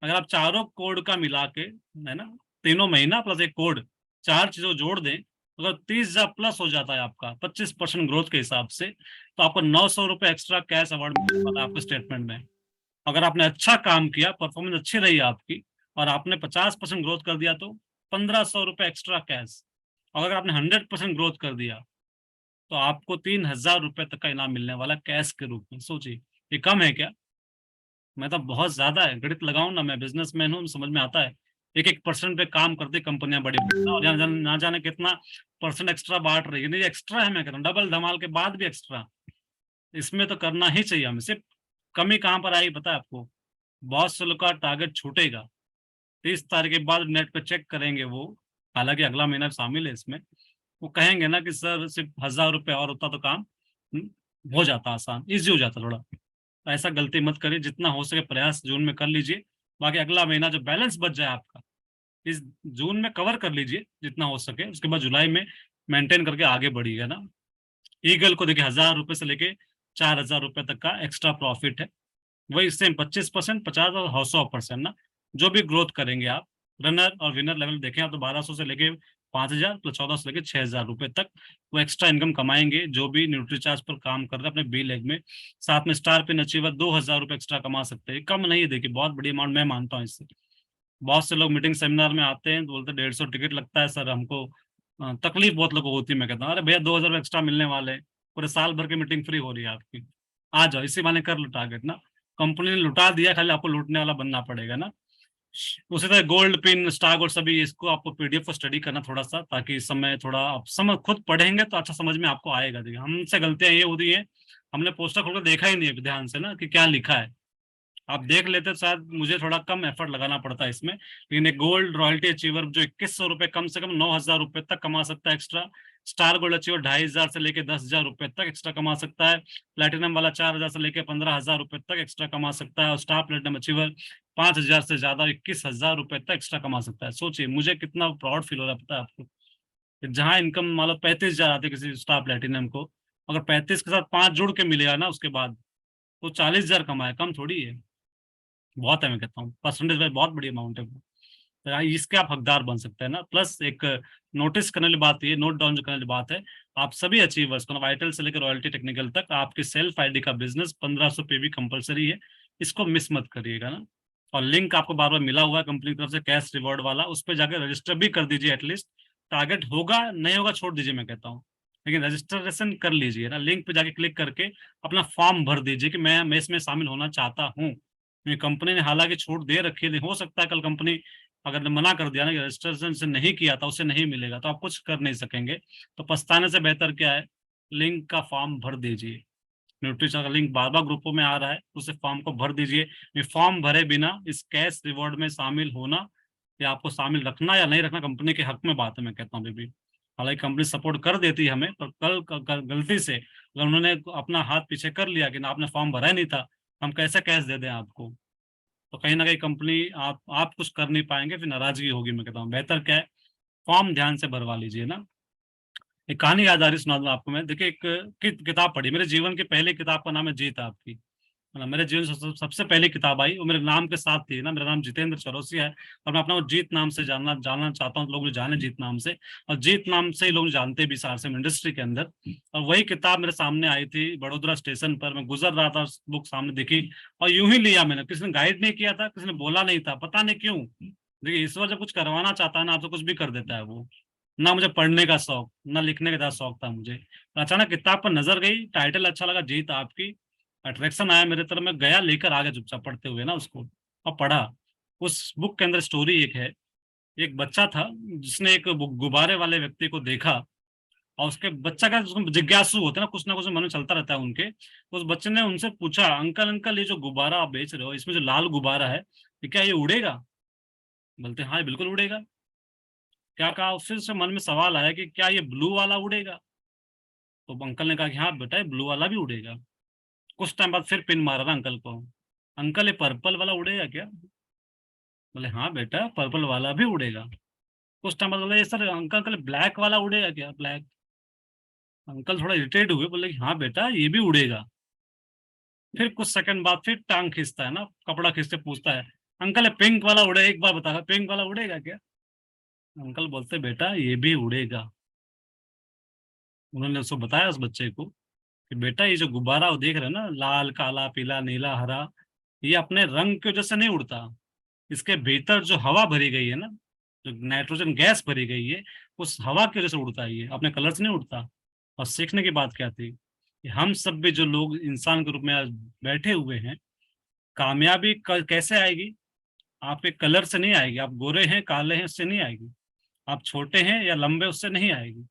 अगर आप चारों कोड का मिला के, है ना, तीनों महीना प्लस एक कोड, 4 चीजों जोड़ दें, अगर 30,000 प्लस हो जाता है आपका 25% ग्रोथ के हिसाब से, तो आपको 900 रुपए एक्स्ट्रा कैश अवार्ड मिलने वाला है आपके स्टेटमेंट में। अगर आपने अच्छा काम किया, परफॉर्मेंस अच्छी रही आपकी, और आपने 50% ग्रोथ कर दिया, तो 1,500 रुपए एक्स्ट्रा कैश। और अगर आपने 100% ग्रोथ कर दिया, तो आपको 3,000 रुपए तक का इनाम मिलने वाला कैश के रूप में। सोचिए ये कम है क्या, मैं तो बहुत ज्यादा है, गणित लगाऊं ना, मैं बिजनेसमैन हूँ, समझ में आता है। 1-1% पे काम करती कंपनियां बड़ी बड़ी, और ना जाने कितना परसेंट एक्स्ट्रा बांट रही है। नहीं एक्स्ट्रा है, मैं कह रहा हूँ डबल धमाल के बाद भी एक्स्ट्रा, इसमें तो करना ही चाहिए हमें। सिर्फ कमी कहाँ पर आएगी पता है आपको, बहुत से लोग का टारगेट छूटेगा, 30 तारीख के बाद नेट पे चेक करेंगे वो, हालांकि अगला महीना शामिल है इसमें, वो कहेंगे ना कि सर सिर्फ 1,000 रुपए और होता तो काम हो जाता, आसान इजी हो जाता थोड़ा। तो ऐसा गलती मत करिए, जितना हो सके प्रयास जून में कर लीजिए। बाकी अगला महीना जो बैलेंस बच जाए आपका, इस जून में कवर कर लीजिए जितना हो सके, उसके बाद जुलाई में मेंटेन करके आगे बढ़िएगा ना। ईगल को देखिए 1,000 रुपए से लेके 4,000 रुपए तक का एक्स्ट्रा प्रॉफिट है, वही सेम 25%, 50 और 100% ना, जो भी ग्रोथ करेंगे आप। रनर और विनर लेवल देखें आप, तो 1,200 से लेके 5,000 प्लस 14 से लेके 6,000 रुपए तक वो एक्स्ट्रा इनकम कमाएंगे, जो भी न्यूट्रीचार्ज पर काम कर रहे हैं अपने बी लेग में। साथ में स्टार पिन अचीवर 2,000 रुपए एक्स्ट्रा कमा सकते हैं, कम नहीं है, देखिए बहुत बड़ी अमाउंट मैं मानता हूँ इससे। बहुत से लोग मीटिंग सेमिनार में आते हैं तो बोलते 150 टिकट लगता है सर हमको, तकलीफ बहुत लोगों को होती है। मैं कहता हूँ अरे भैया 2,000 एक्स्ट्रा मिलने वाले हैं, पूरे साल भर की मीटिंग फ्री हो रही है आपकी, आ जाओ इसी बहाने कर लो टारगेट ना। कंपनी ने लुटा दिया, खाली आपको लूटने वाला बनना पड़ेगा ना। उसी तरह गोल्ड पिन स्टार गोल्ड सभी, इसको आपको पीडीएफ को स्टडी करना थोड़ा सा, ताकि इस समय थोड़ा आप समझ, खुद पढ़ेंगे तो अच्छा समझ में आपको आएगा। देखिए हमसे गलतियां ये होती है, हमने पोस्टर खोलकर देखा ही नहीं है ध्यान से ना कि क्या लिखा है। आप देख लेते तो शायद मुझे थोड़ा कम एफर्ट लगाना पड़ता है इसमें। लेकिन एक गोल्ड रॉयल्टी अचीवर जो 2,100 रुपए, कम से कम 9,000 रुपए तक कमा सकता है एक्स्ट्रा। स्टार गोल्ड अचीवर 2,500 से लेके 10,000 रुपए तक एक्स्ट्रा कमा सकता है। प्लेटिनम वाला 4,000 से लेके 15,000 रुपए तक एक्स्ट्रा कमा सकता है। और स्टार प्लेटिनम अचीवर 5,000 से ज्यादा 21,000 रुपए तक एक्स्ट्रा कमा सकता है। सोचिए मुझे कितना प्राउड फील हो रहा है पता है आपको, कि जहाँ इनकम मान लो 35,000 आती है किसी स्टार प्लेटिनम को, अगर 35 के साथ 5 जुड़ के मिलेगा ना उसके बाद, तो 40,000 कमाए, कम थोड़ी है, बहुत है। मैं कहता हूँ परसेंटेज वाइज बहुत बड़ी अमाउंट है। तो इसके आप हकदार बन सकते हैं ना। प्लस एक नोटिस करने वाली बात, ये नोट डाउन करने वाली बात है, आप सभी अचीवर्स को, वाइटल से लेकर रॉयल्टी टेक्निकल तक, आपकी सेल्फ आईडी का बिजनेस 1500 पे भी कंपलसरी है, इसको मिस मत करिएगा ना। और लिंक आपको बार बार मिला हुआ है कंपनी की तरफ से कैश रिवॉर्ड वाला, उस पर जाकर रजिस्टर भी कर दीजिए एटलीस्ट। टारगेट होगा नहीं होगा छोड़ दीजिए मैं कहता हूँ, लेकिन रजिस्ट्रेशन कर लीजिए ना। लिंक पे जाके क्लिक करके अपना फॉर्म भर दीजिए कि मैं इसमें शामिल होना चाहता हूँ। कंपनी ने हालांकि छूट दे रखी है, हो सकता है कल कंपनी अगर मना कर दिया ना कि रजिस्ट्रेशन से नहीं किया था उसे नहीं मिलेगा, तो आप कुछ कर नहीं सकेंगे। तो पछताने से बेहतर क्या है, लिंक का फॉर्म भर दीजिए। न्यूट्रिशन का लिंक बार बार ग्रुपों में आ रहा है, उसे फॉर्म को भर दीजिए। फॉर्म भरे बिना इस कैश रिवॉर्ड में शामिल होना या आपको शामिल रखना या नहीं रखना कंपनी के हक में बात है, मैं कहता हूँ अभी। हालांकि कंपनी सपोर्ट कर देती है हमें, पर कल गलती से अगर उन्होंने अपना हाथ पीछे कर लिया कि ना आपने फॉर्म भरा ही नहीं था, हम कैसे कैश दे दें आपको, तो कहीं ना कहीं कंपनी आप कुछ कर नहीं पाएंगे, फिर नाराजगी होगी। मैं कहता हूँ बेहतर क्या है, फॉर्म ध्यान से भरवा लीजिए ना। एक कहानी याद आ रही, सुना दूं आपको मैं। देखिए एक किताब पढ़ी, मेरे जीवन की पहली किताब का नाम है जीत आपकी। मतलब मेरे जीवन से सबसे पहली किताब आई, वो मेरे नाम के साथ थी ना। मेरा नाम जितेंद्र चौरसिया है और मैं अपना वो जीत नाम से जानना चाहता हूँ, लोग मुझे जाने जीत नाम से। और जीत नाम से ही लोग जानते भी सारसे में इंडस्ट्री के अंदर। और वही किताब मेरे सामने आई थी बड़ोदरा स्टेशन पर, मैं गुजर रहा था, बुक सामने दिखी और यूं ही लिया मैंने। किसी ने गाइड नहीं किया था, किसी ने बोला नहीं था, पता नहीं क्यों। देखिए ईश्वर जब कुछ करवाना चाहता है ना आपसे, कुछ भी कर देता है वो। ना मुझे पढ़ने का शौक, ना लिखने का ज्यादा शौक था मुझे, पर अचानक किताब पर नजर गई, टाइटल अच्छा लगा जीत आपकी, अट्रैक्शन आया मेरे तरफ, मैं गया लेकर आगे चुपचाप पढ़ते हुए ना उसको, और पढ़ा। उस बुक के अंदर स्टोरी एक है, एक बच्चा था जिसने एक गुब्बारे वाले व्यक्ति को देखा, और उसके बच्चा का उसको जिज्ञासु होते हैं ना कुछ मन में चलता रहता है उनके। उस बच्चे ने उनसे पूछा, अंकल अंकल ये जो गुब्बारा आप बेच रहे हो, इसमें जो लाल गुब्बारा है, ये क्या ये उड़ेगा? बोलते हाँ ये बिल्कुल उड़ेगा। क्या कहा, फिर से मन में सवाल आया कि क्या ये ब्लू वाला उड़ेगा? तो अंकल ने कहा कि हाँ बेटा ये ब्लू वाला भी उड़ेगा। कुछ टाइम बाद फिर पिन मारा ना अंकल को, अंकल ये पर्पल वाला उड़ेगा क्या? बोले हाँ बेटा पर्पल वाला भी उड़ेगा। कुछ टाइम बाद बोले ये सर अंकल अंकल ब्लैक वाला उड़ेगा क्या, ब्लैक? अंकल थोड़ा इरिटेट हुए, बोले कि हाँ बेटा ये भी उड़ेगा। फिर कुछ सेकंड बाद फिर टांग खींचता है ना, कपड़ा खींचते पूछता है, अंकल ये पिंक वाला उड़ेगा, एक बार बता पिंक वाला उड़ेगा क्या? अंकल बोलते बेटा ये भी उड़ेगा। उन्होंने उसको बताया उस बच्चे को कि बेटा ये जो गुब्बारा वो देख रहे हो ना, लाल काला पीला नीला हरा, ये अपने रंग की वजह से नहीं उड़ता। इसके भीतर जो हवा भरी गई है ना, जो नाइट्रोजन गैस भरी गई है, उस हवा की वजह से उड़ता है, ये अपने कलर से नहीं उड़ता। और सीखने की बात क्या थी कि हम सब भी जो लोग इंसान के रूप में आज बैठे हुए हैं, कामयाबी कैसे आएगी? आपके कलर से नहीं आएगी, आप गोरे हैं काले हैं उससे नहीं आएगी, आप छोटे हैं या लंबे उससे नहीं आएगी,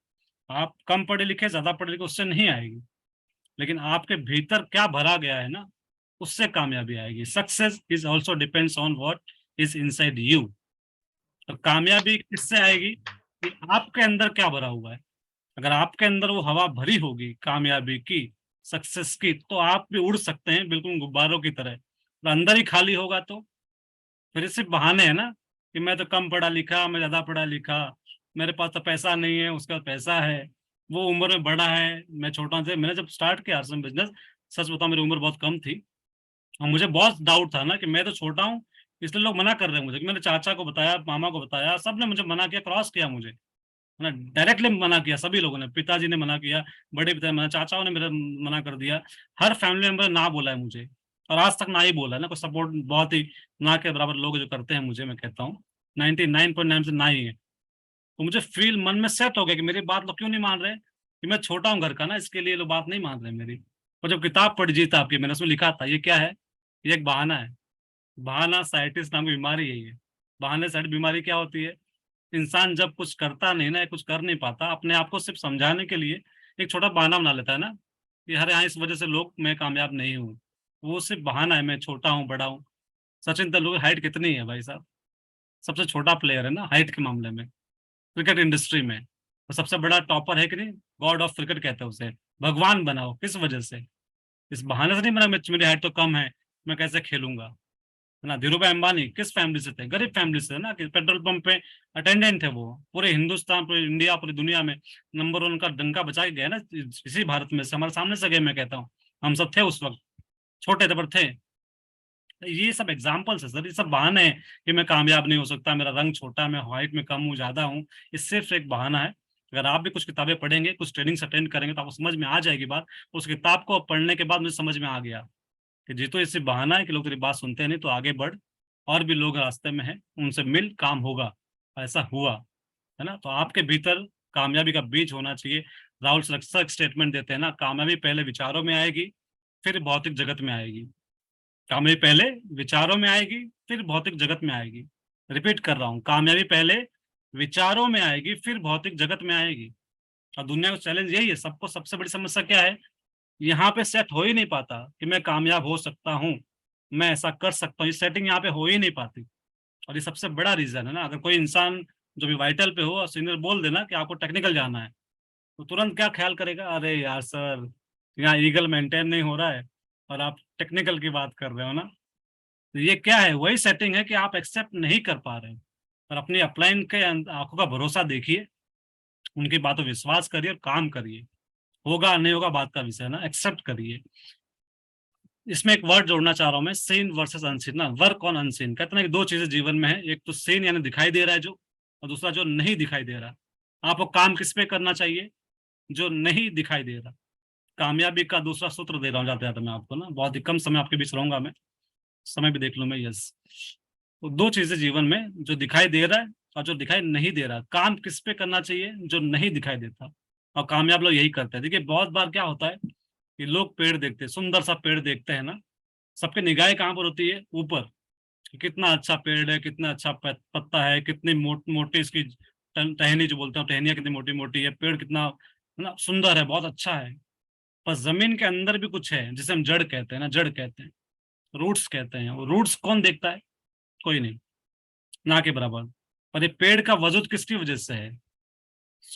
आप कम पढ़े लिखे ज्यादा पढ़े लिखे उससे नहीं आएगी, लेकिन आपके भीतर क्या भरा गया है ना, उससे कामयाबी आएगी। Success is also depends on what is inside you. तो कामयाबी किससे आएगी कि आपके अंदर क्या भरा हुआ है। अगर आपके अंदर वो हवा भरी होगी कामयाबी की, सक्सेस की, तो आप भी उड़ सकते हैं बिल्कुल गुब्बारों की तरह। और अंदर ही खाली होगा तो फिर सिर्फ बहाने हैं ना कि मैं तो कम पढ़ा लिखा, मैं ज्यादा पढ़ा लिखा, मेरे पास तो पैसा नहीं है, उसका पैसा है, वो उम्र में बड़ा है, मैं छोटा था। मैंने जब स्टार्ट किया आश्रम बिजनेस, सच बताऊं मेरी उम्र बहुत कम थी और मुझे बहुत डाउट था ना कि मैं तो छोटा हूँ, इसलिए लोग मना कर रहे हैं मुझे। मैंने चाचा को बताया, मामा को बताया, सबने मुझे मना किया, क्रॉस किया मुझे, है ना, डायरेक्टली मना किया सभी लोगों ने। पिताजी ने मना किया, बड़े पिता ने मना, चाचाओं ने मेरा मना कर दिया, हर फैमिली मेंबर ना बोला है मुझे, और आज तक ना ही बोला है ना। कोई सपोर्ट बहुत ही ना के बराबर लोग जो करते हैं मुझे, मैं कहता हूँ 99.9 से ना ही है। तो मुझे फील मन में सेट हो गया कि मेरी बात लोग क्यों नहीं मान रहे, कि मैं छोटा हूँ घर का ना, इसके लिए लोग बात नहीं मान रहे मेरी। और जब किताब पढ़ी जीत आपकी, मैंने उसमें लिखा था ये क्या है, ये एक बहाना है। बहाना साइटिस नाम की बीमारी यही है। बहाने साइट बीमारी क्या होती है, इंसान जब कुछ करता नहीं ना, कुछ कर नहीं पाता, अपने आप को सिर्फ समझाने के लिए एक छोटा बहाना बना लेता है ना कि अरे हाँ इस वजह से लोग मैं कामयाब नहीं हूँ। वो सिर्फ बहाना है, मैं छोटा हूँ बड़ा हूँ। सचिन तेंदुलकर हाइट कितनी है भाई साहब, सबसे छोटा प्लेयर है ना हाइट के मामले में क्रिकेट इंडस्ट्री में। तो सबसे बड़ा टॉपर है कि नहीं, गॉड ऑफ क्रिकेट कहते हैं उसे, भगवान बनाओ किस वजह से, इस बहाने से नहीं बना मेरी हाइट तो कम है, मैं कैसे खेलूंगा, है ना। धीरू भाई अंबानी किस फैमिली से थे, गरीब फैमिली से, है ना, कि पेट्रोल पंप पे अटेंडेंट थे वो। पूरे हिंदुस्तान, पूरे इंडिया, पूरी दुनिया में नंबर 1 का डंका बचा के गए ना, इसी भारत में से, हमारे सामने से गए, मैं कहता हूँ। हम सब थे उस वक्त, छोटे थे पर थे। ये सब एग्जाम्पल्स है सर, ये सब बहाने हैं कि मैं कामयाब नहीं हो सकता, मेरा रंग छोटा, मैं हाइट में कम हूँ, ज्यादा हूँ। ये सिर्फ एक बहाना है। अगर आप भी कुछ किताबें पढ़ेंगे, कुछ ट्रेनिंग अटेंड करेंगे, तो आपको समझ में आ जाएगी बात। उस किताब को पढ़ने के बाद मुझे समझ में आ गया कि जी तो ये सिर्फ बहाना है कि लोग तेरी बात सुनते नहीं, तो आगे बढ़, और भी लोग रास्ते में हैं, उनसे मिल, काम होगा। ऐसा हुआ, है ना। तो आपके भीतर कामयाबी का बीज होना चाहिए। राहुल सर स्टेटमेंट देते हैं ना, कामयाबी पहले विचारों में आएगी, फिर भौतिक जगत में आएगी। कामयाबी पहले विचारों में आएगी, फिर भौतिक जगत में आएगी। रिपीट कर रहा हूँ, कामयाबी पहले विचारों में आएगी, फिर भौतिक जगत में आएगी। और दुनिया का चैलेंज यही है, सबको सबसे बड़ी समस्या क्या है, यहाँ पे सेट हो ही नहीं पाता कि मैं कामयाब हो सकता हूँ, मैं ऐसा कर सकता हूँ। ये सेटिंग यहाँ पे हो ही नहीं पाती, और ये सबसे बड़ा रीजन है ना। अगर कोई इंसान जो भी वाइटल पे हो और सीनियर बोल देना कि आपको टेक्निकल जाना है, तो तुरंत क्या ख्याल करेगा, अरे यार सर, यहाँ ईगल मेंटेन नहीं हो रहा है और आप टेक्निकल की बात कर रहे हो ना। तो ये क्या है, वही सेटिंग है कि आप एक्सेप्ट नहीं कर पा रहे हैं। और अपनी अपलाइन के आंखों का भरोसा देखिए, उनकी बातों विश्वास करिए और काम करिए। होगा नहीं होगा बात का विषय है ना, एक्सेप्ट करिए। इसमें एक वर्ड जोड़ना चाह रहा हूं मैं, सीन वर्सेस अनसीन ना, वर्क ऑन अनसीन। कहते हैं कि दो चीजें जीवन में है, एक तो सीन यानी दिखाई दे रहा है जो, और दूसरा जो नहीं दिखाई दे रहा। आपको काम किस पे करना चाहिए, जो नहीं दिखाई दे रहा। कामयाबी का दूसरा सूत्र दे रहा हूँ जाते जाते मैं आपको ना, बहुत ही कम समय आपके बीच रहूंगा मैं, समय भी देख लूं मैं, यस। तो दो चीजें जीवन में, जो दिखाई दे रहा है और जो दिखाई नहीं दे रहा। काम किस पे करना चाहिए, जो नहीं दिखाई देता। और कामयाब लोग यही करते हैं। देखिए बहुत बार क्या होता है कि लोग पेड़ देखते हैं, सुंदर सा पेड़ देखते हैं ना, सबके निगाहें कहाँ पर होती है, ऊपर। कि कितना अच्छा पेड़ है, कितना अच्छा पत्ता है, कितनी मोटी इसकी टहनी जो बोलते हैं, टहनियाँ कितनी मोटी मोटी है, पेड़ कितना है ना सुंदर है, बहुत अच्छा है। पर जमीन के अंदर भी कुछ है जिसे हम जड़ कहते हैं ना, जड़ कहते हैं, रूट्स कहते हैं। वो रूट्स कौन देखता है, कोई नहीं, ना के बराबर। पर ये पेड़ का वजूद किसकी वजह से है,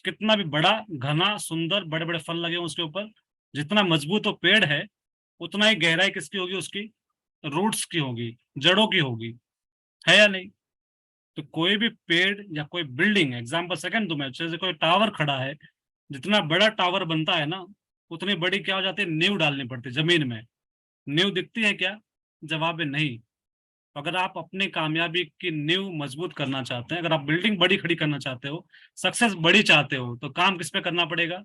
कितना भी बड़ा घना सुंदर बड़े बड़े फल लगे हों उसके ऊपर, जितना मजबूत वो पेड़ है, उतना ही गहराई किसकी होगी, उसकी रूट्स की होगी, जड़ों की होगी, है या नहीं। तो कोई भी पेड़ या कोई बिल्डिंग, एग्जांपल सेकंड दूं मैं, जैसे कोई टावर खड़ा है, जितना बड़ा टावर बनता है ना, उतनी बड़ी क्या हो जाती है, नींव डालनी पड़ती है जमीन में। नींव दिखती है क्या, जवाब है नहीं। अगर आप अपनी कामयाबी की नींव मजबूत करना चाहते हैं, अगर आप बिल्डिंग बड़ी खड़ी करना चाहते हो, सक्सेस बड़ी चाहते हो, तो काम किस पे करना पड़ेगा,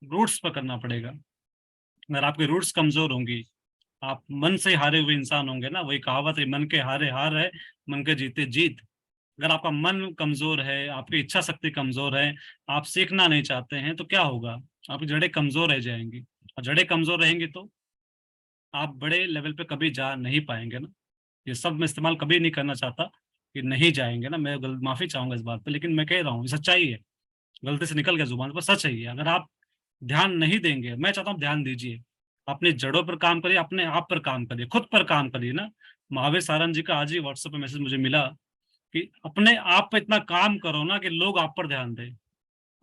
रूट्स पर करना पड़ेगा। अगर आपकी रूट्स कमजोर होंगी, आप मन से हारे हुए इंसान होंगे ना, वही कहावत है, मन के हारे हार है, मन के जीते जीत। अगर आपका मन कमजोर है, आपकी इच्छा शक्ति कमजोर है, आप सीखना नहीं चाहते हैं, तो क्या होगा, आपकी जड़ें कमजोर रह जाएंगी। और जड़ें कमजोर रहेंगी तो आप बड़े लेवल पे कभी जा नहीं पाएंगे ना। ये सब मैं इस्तेमाल कभी नहीं करना चाहता कि नहीं जाएंगे ना, मैं माफी चाहूंगा इस बात पे, लेकिन मैं कह रहा हूँ ये सच्चाई है, गलती से निकल गया जुबान पर, सच है ये। अगर आप ध्यान नहीं देंगे, मैं चाहता हूँ ध्यान दीजिए, अपनी जड़ों पर काम करिए, अपने आप पर काम करिए, खुद पर काम करिए ना। महावीर सारंग जी का आज ही व्हाट्सएप पे मैसेज मुझे मिला कि अपने आप पे इतना काम करो ना कि लोग आप पर ध्यान दें।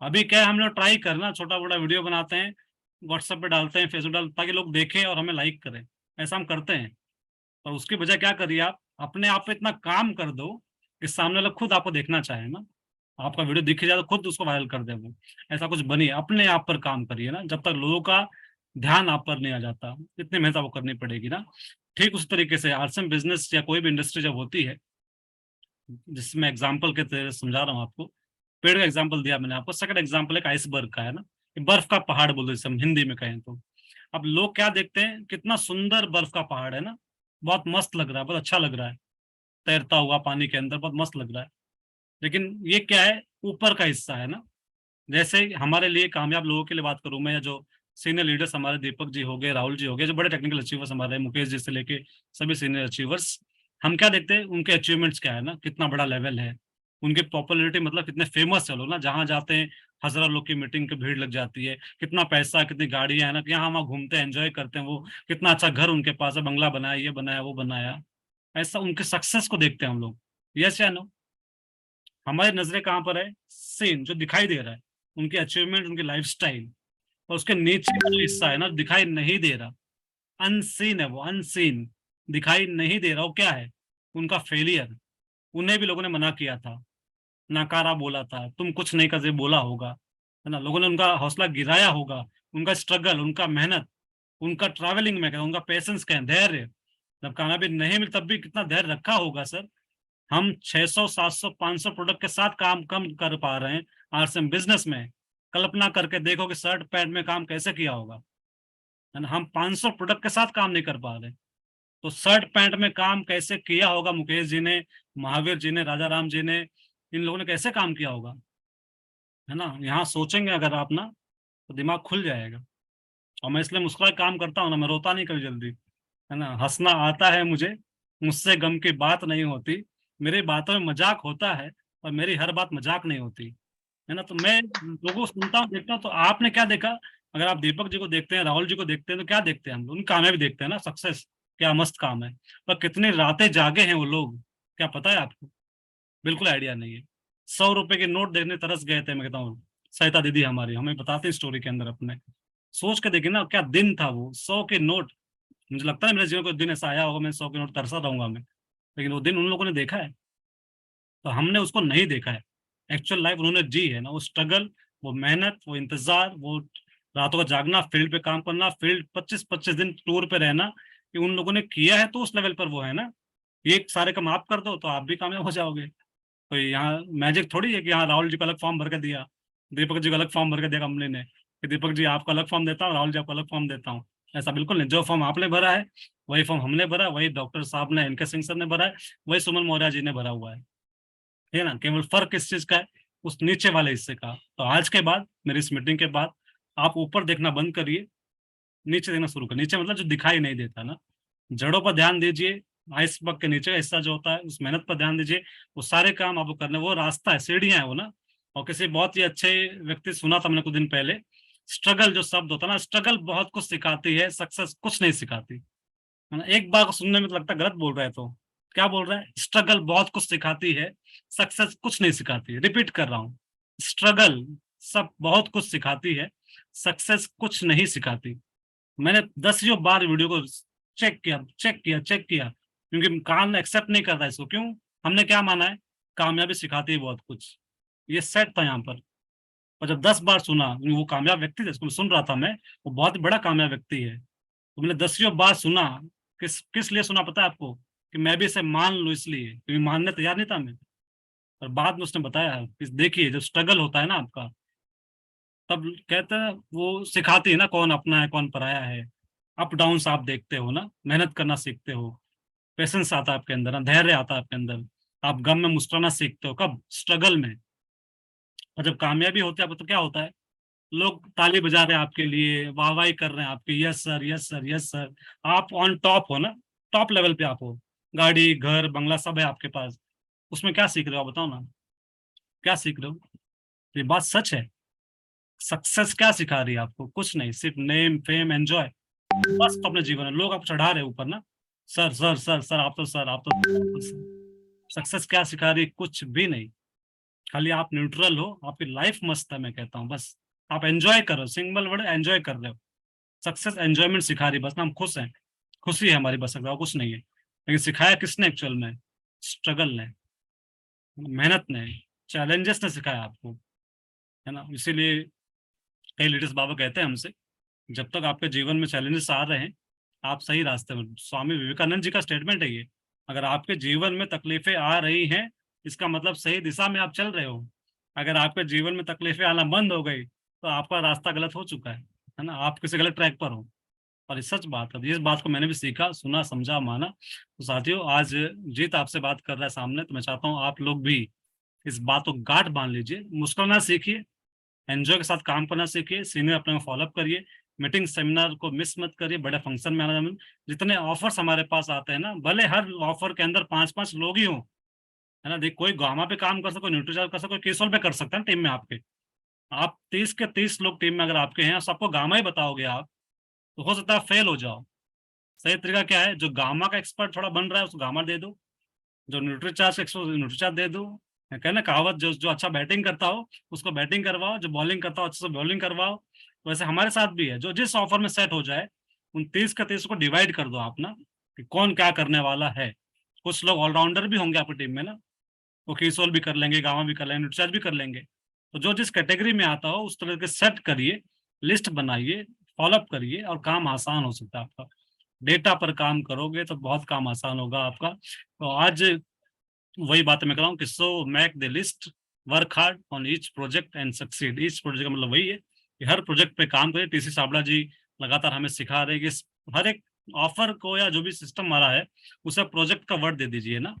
अभी क्या है, हम लोग ट्राई करना, छोटा बड़ा वीडियो बनाते हैं, व्हाट्सएप पे डालते हैं, फेसबुक डालते, ताकि लोग देखें और हमें लाइक करें, ऐसा हम करते हैं। और उसकी बजाय क्या करिए, आप अपने आप पे इतना काम कर दो कि सामने लोग खुद आपको देखना चाहे ना, आपका वीडियो दिख जाए तो खुद उसको वायरल कर दे वो। ऐसा कुछ बनिए, अपने आप पर काम करिए ना, जब तक लोगों का ध्यान आप पर नहीं आ जाता, इतनी मेहनत आपको करनी पड़ेगी ना। ठीक उस तरीके से आरसीएम बिजनेस या कोई भी इंडस्ट्री जब होती है, जिसमें एग्जाम्पल के तरह समझा रहा हूँ आपको, पेड़ का एग्जाम्पल दिया मैंने आपको, सेकंड एग्जाम्पल एक आइसबर्ग का है ना, बर्फ का पहाड़ बोलते हैं हम हिंदी में कहें तो। अब लोग क्या देखते हैं, कितना सुंदर बर्फ का पहाड़ है ना, बहुत मस्त लग रहा है, बहुत अच्छा लग रहा है, तैरता हुआ पानी के अंदर, बहुत मस्त लग रहा है। लेकिन ये क्या है, ऊपर का हिस्सा है ना। जैसे हमारे लिए कामयाब लोगों के लिए बात करूं मैं, या जो सीनियर लीडर्स हमारे, दीपक जी हो गए, राहुल जी हो गए, जो बड़े टेक्निकल अचीवर्स हमारे, मुकेश जी से लेके सभी सीनियर अचीवर्स, हम क्या देखते हैं, उनके अचीवमेंट्स क्या है ना, कितना बड़ा लेवल है उनकी, पॉपुलैरिटी मतलब कितने फेमस है लोग ना, जहाँ जाते हैं हजारों लोग की मीटिंग की भीड़ लग जाती है, कितना पैसा, कितनी गाड़ियां है ना, यहाँ वहाँ घूमते हैं, एंजॉय करते हैं, वो कितना अच्छा घर उनके पास है, बंगला बनाया, ये बनाया, वो बनाया। ऐसा उनके सक्सेस को देखते हैं हम लोग, यस या नो। हमारी नजरें कहाँ पर है, सीन जो दिखाई दे रहा है, उनके अचीवमेंट, उनकी लाइफस्टाइल। और उसके नीचे का जो हिस्सा है ना, दिखाई नहीं दे रहा, अनसीन है वो, अनसीन, दिखाई नहीं दे रहा, वो क्या है, उनका फेलियर। उन्हें भी लोगों ने मना किया था, नकारा बोला था, तुम कुछ नहीं कर बोला होगा, है ना, लोगों ने उनका हौसला गिराया होगा, उनका स्ट्रगल, उनका मेहनत, उनका ट्रैवलिंग में क्या, उनका पेशेंस क्या, धैर्य, जब कामयाबी नहीं मिली तब भी कितना धैर्य रखा होगा सर। हम 600 700 500 प्रोडक्ट के साथ काम कम कर पा रहे हैं आरसीएम बिजनेस में। कल्पना करके देखो कि शर्ट पैंट में काम कैसे किया होगा, है ना। हम 500 प्रोडक्ट के साथ काम नहीं कर पा रहे, तो शर्ट पैंट में काम कैसे किया होगा मुकेश जी ने, महावीर जी ने, राजा राम जी ने, इन लोगों ने कैसे काम किया होगा, है ना। यहाँ सोचेंगे अगर आप ना तो दिमाग खुल जाएगा। और मैं इसलिए मुस्कुरा के काम करता हूँ ना, मैं रोता नहीं कभी जल्दी, है ना। हंसना आता है मुझे, मुझसे गम की बात नहीं होती, मेरी बातों में मजाक होता है और मेरी हर बात मजाक नहीं होती, है ना। तो मैं लोगों को सुनता हूँ, देखता हूँ। तो आपने क्या देखा, अगर आप दीपक जी को देखते हैं, राहुल जी को देखते हैं, तो क्या देखते हैं हम? उनकी कामयाबी देखते हैं ना, सक्सेस, क्या मस्त काम है। पर कितनी रातें जागे हैं वो लोग, क्या पता है आपको? बिल्कुल आइडिया नहीं है। 100 रुपए के नोट देखने तरस गए थे, मैं कहता हूँ। सहिता दीदी हमारी हमें बताते हैं स्टोरी के अंदर अपने, सोच के देखिए ना क्या दिन था वो, 100 के नोट। मुझे लगता है मेरे जीवन को दिन ऐसा आया होगा मैं 100 के नोट तरसा रहूंगा मैं, लेकिन वो दिन उन लोगों ने देखा है, तो हमने उसको नहीं देखा है। एक्चुअल लाइफ उन्होंने जी है ना, वो स्ट्रगल, वो मेहनत, वो इंतजार, वो रातों का जागना, फील्ड पे काम करना, फील्ड 25-25 दिन टूर पे रहना, कि उन लोगों ने किया है तो उस लेवल पर वो है ना। ये सारे काम आप कर दो तो आप भी कामयाब हो जाओगे। तो यहाँ मैजिक थोड़ी है कि यहाँ राहुल जी को अलग फॉर्म भर के दिया, दीपक जी को अलग फॉर्म भर के दिया कंपनी ने, कि दीपक जी आपको अलग फॉर्म देता हूँ, राहुल जी आपको अलग फॉर्म देता हूँ। ऐसा बिल्कुल नहीं। जो फॉर्म आपने भरा है वही फॉर्म हमने भरा, वही डॉक्टर साहब ने, एनके सिंह सर ने भरा है, वही सुमन मौर्य जी ने भरा हुआ है ना। केवल फर्क किस चीज का है? उस नीचे वाले हिस्से का। तो आज के बाद, मेरी इस मीटिंग के बाद, आप ऊपर देखना बंद करिए, नीचे देखना शुरू करिए। नीचे मतलब जो दिखाई नहीं देता ना, जड़ों पर ध्यान दीजिए। आइसबर्ग के नीचे का हिस्सा जो होता है, उस मेहनत पर ध्यान दीजिए। वो सारे काम आपको करने, वो रास्ता है, सीढ़ियां है वो ना। और किसी बहुत ही अच्छे व्यक्ति सुना था मैंने कुछ दिन पहले, स्ट्रगल जो शब्द होता है ना, स्ट्रगल बहुत कुछ सिखाती है, सक्सेस कुछ नहीं सिखाती, है ना। एक बार को सुनने में तो लगता है गलत बोल रहा है, तो क्या बोल रहा है? स्ट्रगल बहुत कुछ सिखाती है, सक्सेस कुछ नहीं सिखाती। रिपीट कर रहा हूँ, स्ट्रगल सब बहुत कुछ सिखाती है, सक्सेस कुछ नहीं सिखाती। मैंने 10 बार वीडियो को चेक किया, चेक किया, चेक किया, क्योंकि कान एक्सेप्ट नहीं करता इसको। क्यों? हमने क्या माना है? कामयाबी सिखाती है बहुत कुछ, ये सेट था यहाँ पर। और जब 10 बार सुना, वो कामयाब व्यक्ति थे, इसको सुन रहा था मैं, वो बहुत बड़ा कामयाब व्यक्ति है, तो मैंने 10 बार सुना। किस किस लिए सुना पता है आपको? कि मैं भी इसे मान लूं, इसलिए, क्योंकि मानने तैयार नहीं था मैं। और बाद में उसने बताया कि देखिए, जब स्ट्रगल होता है ना आपका, तब कहते हैं वो सिखाती है ना कौन अपना है कौन पराया है। अप डाउन आप देखते हो ना, मेहनत करना सीखते हो, पेशेंस आता है आपके अंदर ना, धैर्य आता है आपके अंदर। आप गम में मुस्कुराना सीखते हो, कब? स्ट्रगल में। और जब कामयाबी होती है तो क्या होता है? लोग ताली बजा रहे हैं आपके लिए, वाहवाही कर रहे हैं आपकी, yes sir, yes sir, yes sir. आप ऑन टॉप हो ना, टॉप लेवल पे आप हो, गाड़ी घर बंगला सब है आपके पास। उसमें क्या सीख रहे हो आप बताओ ना, क्या सीख रहे हो? ये बात सच है। सक्सेस क्या सिखा रही है आपको? कुछ नहीं, सिर्फ नेम फेम एंजॉय, बस। तो अपने जीवन में लोग आप चढ़ा रहे हैं ऊपर ना, सर सर सर सर, आप तो सर, आप तो। सक्सेस क्या सिखा रही है? कुछ भी नहीं। खाली आप न्यूट्रल हो, आपकी लाइफ मस्त है, मैं कहता हूँ बस। आप एंजॉय करो, सिंगल वर्ड, एंजॉय कर रहे हो। सक्सेस एंजॉयमेंट सिखा रही है बस ना, हम खुश हैं, खुशी है हमारी बस, और कुछ नहीं है। लेकिन सिखाया किसने एक्चुअल में? स्ट्रगल ने, मेहनत ने, चैलेंजेस ने सिखाया आपको, है ना। इसीलिए कई लीडर्स बाबा कहते हैं हमसे, जब तक आपके जीवन में चैलेंजेस आ रहे हैं, आप सही रास्ते में। स्वामी विवेकानंद जी का स्टेटमेंट है ये। अगर आपके जीवन में तकलीफें आ रही हैं, इसका मतलब सही दिशा में आप चल रहे हो। अगर आपके जीवन में तकलीफें आना बंद हो गई, तो आपका रास्ता गलत हो चुका है ना, आप किसी गलत ट्रैक पर हो। और ये सच बात है, इस बात को मैंने भी सीखा, सुना, समझा, माना। तो साथियों, आज जीत आपसे बात कर रहा है सामने, तो मैं चाहता हूँ आप लोग भी इस बात को गांठ बांध लीजिए, मुस्कुराना सीखिए, एंजॉय के साथ काम करना सीखिए, सीनियर अपने को फॉलोअप करिए, मीटिंग सेमिनार को मिस मत करिए, बड़े फंक्शन में आना। जितने ऑफर्स हमारे पास आते हैं ना, भले हर ऑफर के अंदर 5-5 लोग ही हों, है ना। देख, कोई गामा पे काम कर सकता, कोई न्यूट्रीचार्ज कर सकता, कोई केसोल पे कर सकता है टीम में आपके। आप 30 के 30 लोग टीम में अगर आपके हैं, सबको गामा ही बताओगे आप, तो हो सकता है फेल हो जाओ। सही तरीका क्या है? जो गामा का एक्सपर्ट थोड़ा बन रहा है उसको गामा दे दो, जो न्यूट्रीचार्ज का एक्सपर्ट न्यूट्रीचार्ज दे दो। कहना कहावत, जो जो अच्छा बैटिंग करता हो उसको बैटिंग करवाओ, जो बॉलिंग करता हो अच्छे से बॉलिंग करवाओ। तो वैसे हमारे साथ भी है, जो जिस ऑफर में सेट हो जाए, उन 30 का 30 को डिवाइड कर दो आप ना, कि कौन क्या करने वाला है। कुछ लोग ऑलराउंडर भी होंगे आपकी टीम में ना, वो कीसोल भी कर लेंगे, गाँव भी कर लेंगे, न्यूट्रीचार्ज भी कर लेंगे। तो जो जिस कैटेगरी में आता हो उस तरह के सेट करिए, लिस्ट बनाइए, फॉलोअप करिए, और काम आसान हो सकता है आपका। डेटा पर काम करोगे तो बहुत काम आसान होगा आपका। तो आज वही बात मैं कर रहा हूँ कि so make the list, work hard on each project and succeed. Each project का मतलब वही है कि हर प्रोजेक्ट पे काम करें। टीसी साबड़ा जी लगातार हमें सिखा रहे हैं कि हर एक ऑफर को या जो भी सिस्टम हमारा है उसे प्रोजेक्ट का वर्ड दे दीजिए ना,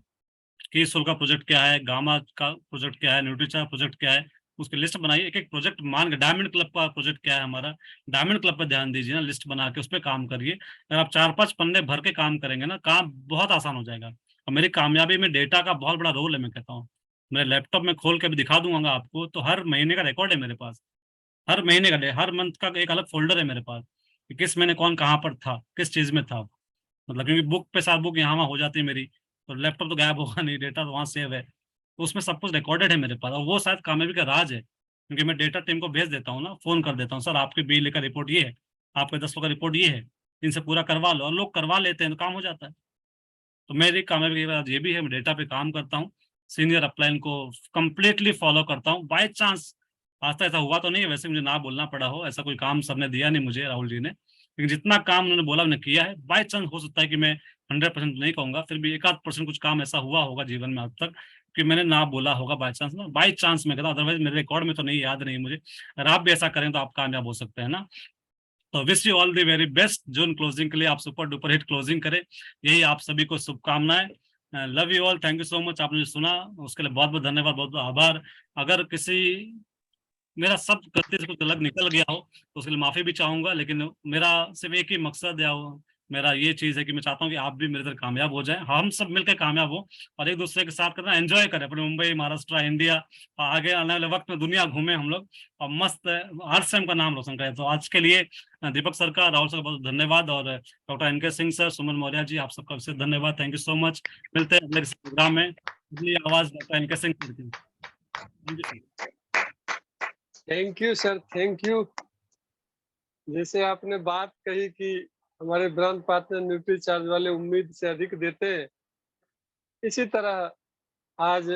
कि सोल का प्रोजेक्ट क्या है, गामा का प्रोजेक्ट क्या है, न्यूट्रीचा प्रोजेक्ट क्या है, उसकी लिस्ट बनाइए। एक एक प्रोजेक्ट मान के डायमंड क्लब का प्रोजेक्ट क्या है हमारा, डायमंड क्लब पे ध्यान दीजिए ना, लिस्ट बना के उस पर काम करिए। अगर आप 4-5 पन्ने भर के काम करेंगे ना, काम बहुत आसान हो जाएगा। और मेरी कामयाबी में डेटा का बहुत बड़ा रोल है, मैं कहता हूँ। मेरे लैपटॉप में खोल के भी दिखा दूंगा आपको, तो हर महीने का रिकॉर्ड है मेरे पास। हर महीने का हर मंथ का एक अलग फोल्डर है मेरे पास, कि किस महीने कौन कहाँ पर था, किस चीज में था। मतलब क्योंकि बुक पे साथ बुक यहाँ वहाँ हो जाती है मेरी, तो लैपटॉप तो गायब होगा नहीं, डेटा तो वहाँ सेव है, तो उसमें सब कुछ रिकॉर्डेड है मेरे पास। और वो शायद कामयाबी का राज है, क्योंकि मैं डेटा टीम को भेज देता हूँ ना, फोन कर देता हूँ, सर आपके बिल का रिपोर्ट ये है, आपके 10 का रिपोर्ट ये है, इनसे पूरा करवा लो, और लोग करवा लेते हैं तो काम हो जाता है। तो मेरी कामयाबी का राज ये भी है, मैं डेटा पे काम करता हूँ, सीनियर अपलाइन को कंप्लीटली फॉलो करता हूँ। बाय चांस आज तक ऐसा हुआ तो नहीं है, वैसे मुझे ना बोलना पड़ा हो, ऐसा कोई काम सबने दिया नहीं मुझे, राहुल जी ने, लेकिन जितना काम उन्होंने बोला मैंने किया है। बाय चांस हो सकता है कि मैं 100% नहीं कहूंगा, फिर भी 1-8% कुछ काम ऐसा हुआ होगा जीवन में अब तक कि मैंने ना बोला होगा, बाय चांस ना, बाय चांस मैं कहता, अदरवाइज मेरे रिकॉर्ड में तो नहीं, याद नहीं मुझे। अगर आप भी ऐसा करें तो आप कामयाब हो सकते हैं ना। तो wish you all the very best. June closing के लिए आप सुपर डुपर हिट क्लोजिंग करें, यही आप सभी को शुभकामनाएं। Love you all, thank you so much. आपने जो सुना उसके लिए बहुत बहुत धन्यवाद, बहुत बहुत आभार। अगर किसी मेरा शब्द गलती से कुछ अलग निकल गया हो तो उसके लिए माफी भी चाहूंगा, लेकिन मेरा सिर्फ एक ही मकसद या मेरा ये चीज है कि मैं चाहता हूँ कि आप भी मेरे तरह कामयाब हो जाएं, हम सब मिलकर कामयाब हो, और एक दूसरे के साथ करना एंजॉय करें, अपने मुंबई, महाराष्ट्र, इंडिया, और आगे आने वाले वक्त में दुनिया घूमें हम लोग, और मस्त हर सेम का नाम रोशन करें। तो आज के लिए दीपक सर का, राहुल सर का बहुत धन्यवाद, और डॉक्टर एनके सिंह सर, सुमन मौर्य जी, आप सबका विशेष धन्यवाद। Thank you so much. मिलते हैं अगले प्रोग्राम में। जी, आवाज डॉक्टर एनके सिंह सर की। Thank you sir. Thank you sir, thank you. जैसे आपने बात कही कि हमारे ब्रांड पार्टनर न्यूट्री चार्ज वाले उम्मीद से अधिक देते हैं, इसी तरह आज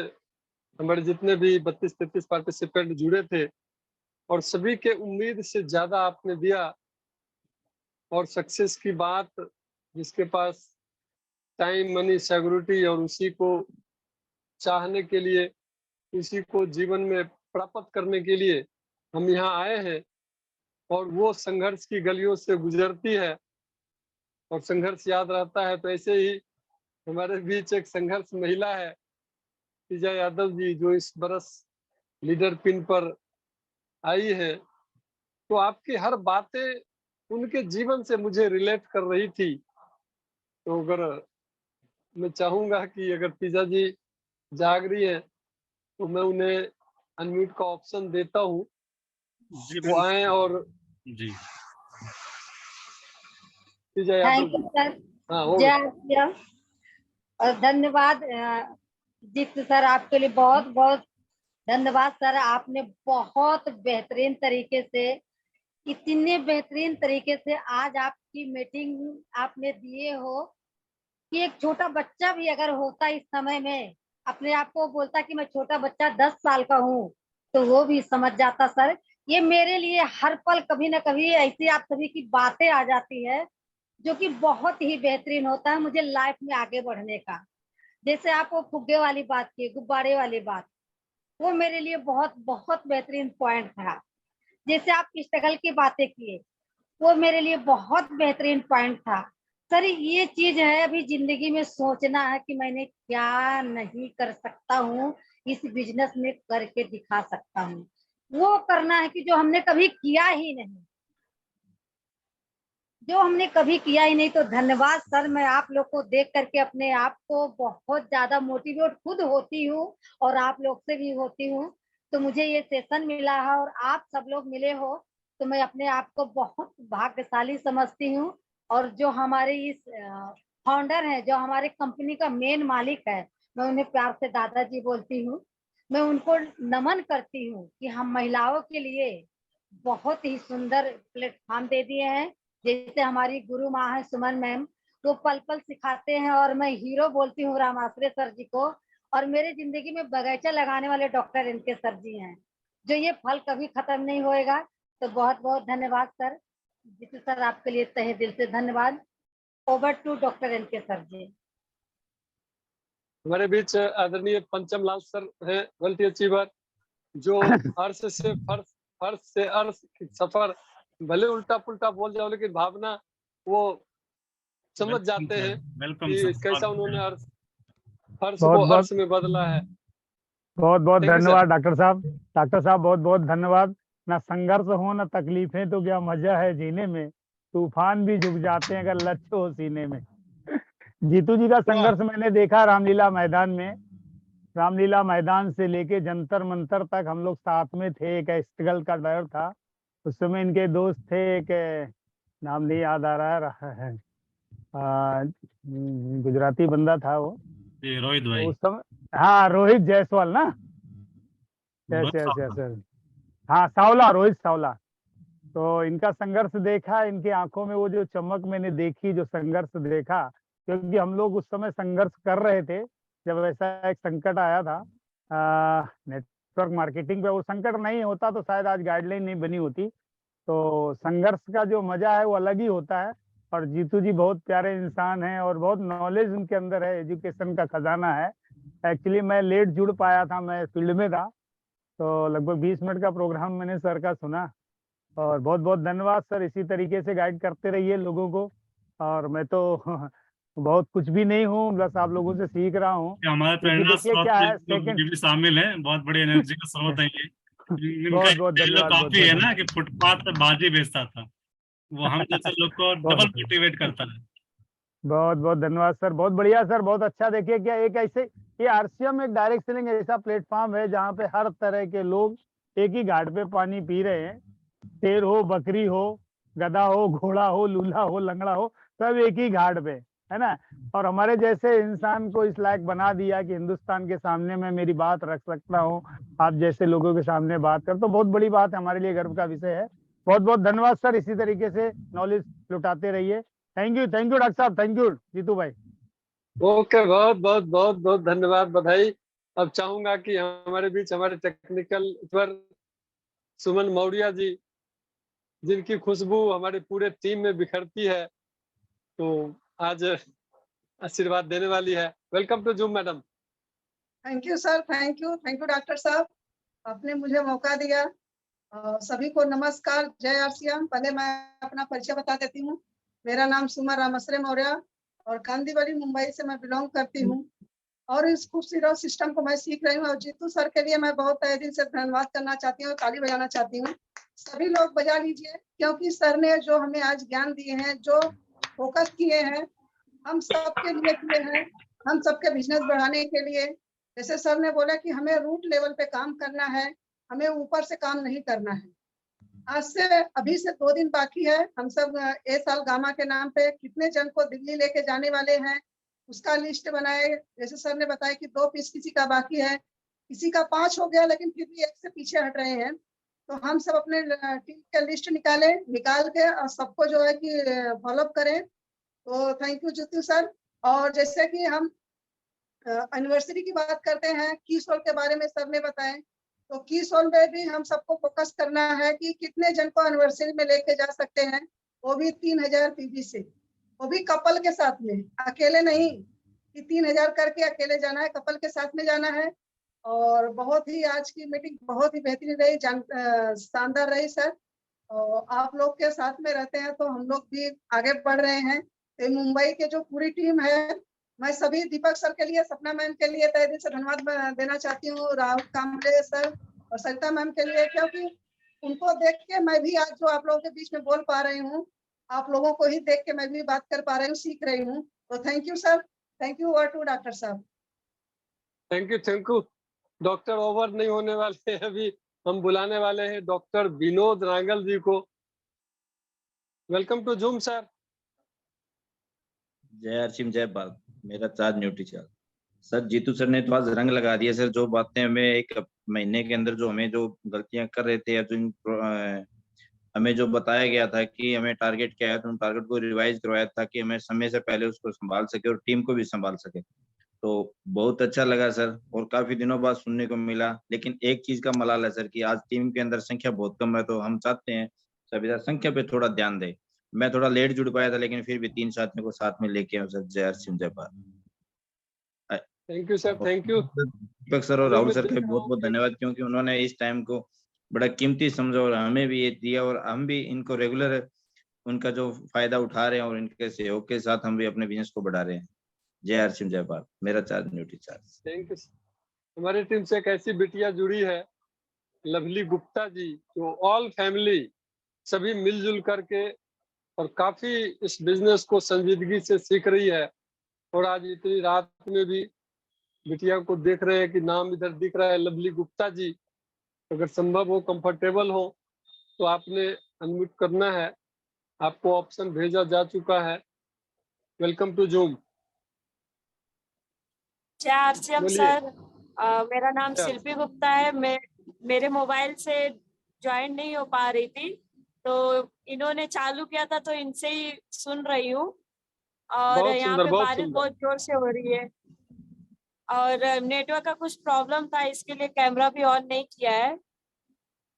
हमारे जितने भी 32-33 पार्टिसिपेंट जुड़े थे और सभी के उम्मीद से ज्यादा आपने दिया, और सक्सेस की बात, जिसके पास टाइम, मनी, सिक्योरिटी, और उसी को चाहने के लिए, उसी को जीवन में प्राप्त करने के लिए हम यहाँ आए हैं, और वो संघर्ष की गलियों से गुजरती है और संघर्ष याद रहता है। तो ऐसे ही हमारे बीच एक संघर्ष महिला है, विजया यादव जी, जो इस बरस लीडर पिन पर आई है। तो आपकी हर बातें उनके जीवन से मुझे रिलेट कर रही थी। तो अगर मैं चाहूंगा कि अगर पिजा जी जाग रही है तो मैं उन्हें अनम्यूट का ऑप्शन देता हूँ, जी वो मैम। आए। और जी पिजा यादव थैंक यू जी, सर। हाँ हो जय गया। श्री राम। और धन्यवाद जीत सर, आपके लिए बहुत बहुत धन्यवाद सर। आपने बहुत बेहतरीन तरीके से, इतने बेहतरीन तरीके से आज आपकी मीटिंग आपने दिए हो कि एक छोटा बच्चा भी अगर होता इस समय में, अपने आप को बोलता कि मैं छोटा बच्चा 10 साल का हूँ, तो वो भी समझ जाता सर। ये मेरे लिए हर पल कभी ना कभी ऐसी आप सभी की बातें आ जाती है जो कि बहुत ही बेहतरीन होता है मुझे लाइफ में आगे बढ़ने का। जैसे आप वो फुग्गे वाली बात की, गुब्बारे वाली बात, वो मेरे लिए बहुत बहुत बेहतरीन पॉइंट था। जैसे आप स्ट्रगल की बातें किए, वो मेरे लिए बहुत बेहतरीन पॉइंट था। सर ये चीज है, अभी जिंदगी में सोचना है कि मैंने क्या नहीं कर सकता हूँ, इस बिजनेस में करके दिखा सकता हूँ। वो करना है कि जो हमने कभी किया ही नहीं, जो हमने कभी किया ही नहीं। तो धन्यवाद सर, मैं आप लोग को देख करके अपने आप को बहुत ज्यादा मोटिवेट खुद होती हूँ और आप लोग से भी होती हूँ। तो मुझे ये सेशन मिला है और आप सब लोग मिले हो, तो मैं अपने आप को बहुत भाग्यशाली समझती हूँ। और जो हमारे इस फाउंडर है, जो हमारे कंपनी का मेन मालिक है, मैं उन्हें प्यार से दादाजी बोलती हूँ। मैं उनको नमन करती हूँ कि हम महिलाओं के लिए बहुत ही सुंदर प्लेटफॉर्म दे दिए हैं। जैसे हमारी गुरु माँ है सुमन मैम, वो पल पल सिखाते हैं, और मैं हीरो बोलती हूँ रामाश्रे सर जी को। और मेरे जिंदगी में बगीचा लगाने वाले डॉक्टर इनके सर जी हैं, जो ये फल कभी खत्म नहीं होएगा। तो बहुत बहुत धन्यवाद सर। जीतू सर, आपके लिए तहे दिल से धन्यवाद। Over to doctor NK sir ji. हमारे बीच आदरणीय पंचम लाल सर हैं, मल्टी अचीवर, जो अर्श से फर्श, फर्श से अर्श की सफर, भले उल्टा पुल्टा बोल जाओ लेकिन भावना वो समझ जाते हैं वेलकम कि सर। कैसा उन्होंने अर्श, फर्श बहुत को बहुत अर्श में बदला है। बहुत बहुत Thank you, धन्यवाद डॉक्टर साहब। डॉक्टर साहब बहुत बहुत धन्यवाद। ना संघर्ष हो ना तकलीफें तो क्या मजा है जीने में, तूफान भी झुक जाते हैं अगर लक्ष्य हो सीने में। जीतू जी का संघर्ष मैंने देखा रामलीला मैदान में। रामलीला मैदान से लेके जंतर मंतर तक हम लोग साथ में थे। एक स्ट्रगल का दौर था, उस समय इनके दोस्त थे, एक नाम नहीं याद आ रहा है, गुजराती बंदा था वो, जी रोहित तो भाई। उस समय, हाँ रोहित जायसवाल ना, यस रोहित यस साहब। यस, हाँ सावला, रोहित सावला। तो इनका संघर्ष देखा, इनकी आंखों में वो जो चमक मैंने देखी, जो संघर्ष देखा, क्योंकि हम लोग उस समय संघर्ष कर रहे थे जब ऐसा एक संकट आया था नेटवर्क मार्केटिंग पे। वो संकट नहीं होता तो शायद आज गाइडलाइन नहीं बनी होती। तो संघर्ष का जो मजा है वो अलग ही होता है। और जीतू जी बहुत प्यारे इंसान हैं और बहुत नॉलेज उनके अंदर है, एजुकेशन का खजाना है। एक्चुअली मैं लेट जुड़ पाया था, मैं फील्ड में था, तो लगभग 20 मिनट का प्रोग्राम मैंने सर का सुना। और बहुत बहुत धन्यवाद सर, इसी तरीके से गाइड करते रहिए लोगों को। और मैं तो बहुत कुछ भी नहीं हूँ, बस आप लोगों से सीख रहा हूँ। हमारे क्योंकि प्रेरणा देखिए स्रोत क्या में है, लोग सेकंड, भी शामिल हैं, बहुत बड़ी एनर्जी का स्रोत है ये। इनका बहुत बहुत डायलॉग धन्यवाद, बहुत काफी बहुत है ना धन्यवाद, कि फुटपाथ पे बाजी बेचता था, वो हम जैसे लोग को डबल बहुत मोटिवेट करता है। बहुत बहुत धन्यवाद सर, बहुत बढ़िया सर, बहुत अच्छा। देखिए क्या एक ऐसे, ये आरसीएम एक डायरेक्ट सेलिंग ऐसा प्लेटफॉर्म है जहाँ पे हर तरह के लोग एक ही घाट पे पानी पी रहे हैं। शेर हो, बकरी हो, गधा हो, घोड़ा हो, लूला हो, लंगड़ा हो, सब एक ही घाट पे, है ना। और हमारे जैसे इंसान को इस लायक बना दिया कि हिंदुस्तान के सामने मैं मेरी बात रख सकता हूँ, आप जैसे लोगों के सामने बात कर, तो बहुत बड़ी बात है, हमारे लिए गर्व का विषय है। बहुत बहुत धन्यवाद सर, इसी तरीके से नॉलेज लुटाते रहिए। थैंक यू डॉक्टर साहब, थैंक यू जीतू भाई। ओके, बहुत बहुत बहुत बहुत धन्यवाद, बधाई। अब चाहूंगा कि हमारे बीच हमारे टेक्निकल पर सुमन मौर्य जी, जिनकी खुशबू हमारे पूरे टीम में बिखरती है, तो आज आशीर्वाद देने वाली है। Welcome to Zoom madam. Thank you sir, thank you doctor साहब, आपने मुझे मौका दिया। सभी को नमस्कार, जय आरसीएम। पहले मैं अपना परिचय बता देती हूँ। मेरा नाम सुमा रामश्री मौर्य और कांदीवली मुंबई से मैं बिलोंग करती हूँ और इस खूबसूरत सिस्टम को मैं सीख रही हूँ। और जीतू सर के लिए मैं बहुत तहे दिल से धन्यवाद करना चाहती हूँ, ताली बजाना चाहती हूँ। सभी लोग बजा लीजिए, क्योंकि सर ने जो हमें आज ज्ञान दिए हैं, जो फोकस किए हैं, हम सबके लिए किए हैं, हम सबके बिजनेस बढ़ाने के लिए। जैसे सर ने बोला कि हमें रूट लेवल पे काम करना है, हमें ऊपर से काम नहीं करना है। आज से अभी से 2 दिन बाकी है। हम सब ए साल गामा के नाम पे कितने जन को दिल्ली लेके जाने वाले हैं, उसका लिस्ट बनाए। जैसे सर ने बताया कि 2 पीस किसी का बाकी है, किसी का 5 हो गया, लेकिन फिर भी 1 से पीछे हट रहे हैं। तो हम सब अपने टीम का लिस्ट निकाल के और सबको जो है कि फॉलोअप करें। तो थैंक यू जीतू सर। और जैसे कि हम एनिवर्सरी की बात करते हैं, की सोल के बारे में सर ने बताया, तो की सोल में भी हम सबको फोकस करना है कि कितने जन को एनिवर्सरी में लेके जा सकते हैं, वो भी 3000 पीवी से, वो भी कपल के साथ में, अकेले नहीं कि 3000 करके अकेले जाना है, कपल के साथ में जाना है। और बहुत ही आज की मीटिंग बहुत ही बेहतरीन रही, शानदार रही सर। और आप लोग के साथ में रहते हैं तो हम लोग भी आगे बढ़ रहे हैं। तो मुंबई के जो पूरी टीम है, मैं सभी दीपक सर के लिए, सपना मैम के लिए तहे दिल से धन्यवाद देना चाहती हूँ, राहुल कांबले सर और सरिता मैम के लिए, क्योंकि उनको देख के मैं भी आज जो आप लोगों के बीच में बोल पा रही हूँ, आप लोगों को ही देख के मैं भी बात कर पा रही हूँ, सीख रही हूँ। तो thank you sir, thank you और टू डॉक्टर साहब। Thank you. डॉक्टर ओवर नहीं होने वाले हैं, अभी हम बुलाने वाले हैं डॉक्टर विनोद रांगल जी को। Welcome to Zoom sir. जय आरसीएम, जय भारत। मेरा charge Nutri charge. Sir Jitu sir ने तो आज रंग लगा दिया सर। जो बातें हमें 1 महीने के अंदर जो हमें जो गलतियां कर रहे थे या जो हमें जो बताया गया था कि हमें टारगेट क्या है, तो उन टारगेट को रिवाइज करवाया ताकि हमें समय से पहले उसको संभाल सके और टीम को भी संभाल सके। तो बहुत अच्छा लगा सर, और काफी दिनों बाद सुनने को मिला। लेकिन एक चीज का मलाल है सर कि आज टीम के अंदर संख्या बहुत कम है, तो हम चाहते हैं सभी संख्या पे थोड़ा ध्यान दें। मैं थोड़ा लेट जुड़ पाया था, लेकिन फिर भी 3 साथियों को साथ में लेके आए सर। जय हर सिंह जय Bharat. Thank you sir, thank you. Deepak sir और राहुल सर का बहुत बहुत धन्यवाद, क्योंकि उन्होंने इस टाइम को बड़ा कीमती समझा और हमें भी ये दिया, और हम भी इनको रेगुलर उनका जो फायदा उठा रहे हैं और इनके सहयोग के साथ हम भी अपने बिजनेस को बढ़ा रहे हैं। जय हर सिंह जय भारत। मेरा charge Nutri charge. Thank you. हमारी टीम से एक ऐसी बिटिया जुड़ी है, लवली गुप्ता जी, जो ऑल फैमिली सभी मिलजुल करके और काफी इस बिजनेस को संजीदगी से सीख रही है। और आज इतनी रात में भी बिटिया को देख रहे हैं कि नाम इधर दिख रहा है लवली गुप्ता जी। अगर संभव हो, कंफर्टेबल हो, तो आपने अनम्यूट करना है। आपको ऑप्शन भेजा जा चुका है। Welcome to Zoom. जय आरसीएम सर। मेरा नाम शिल्पी गुप्ता है। मैं मेरे मोबाइल से ज्वाइन नहीं हो पा रही थी, तो इन्होंने चालू किया था, तो इनसे ही सुन रही हूँ। और यहाँ पे बारिश बहुत जोर से हो रही है और नेटवर्क का कुछ प्रॉब्लम था, इसके लिए कैमरा भी ऑन नहीं किया है।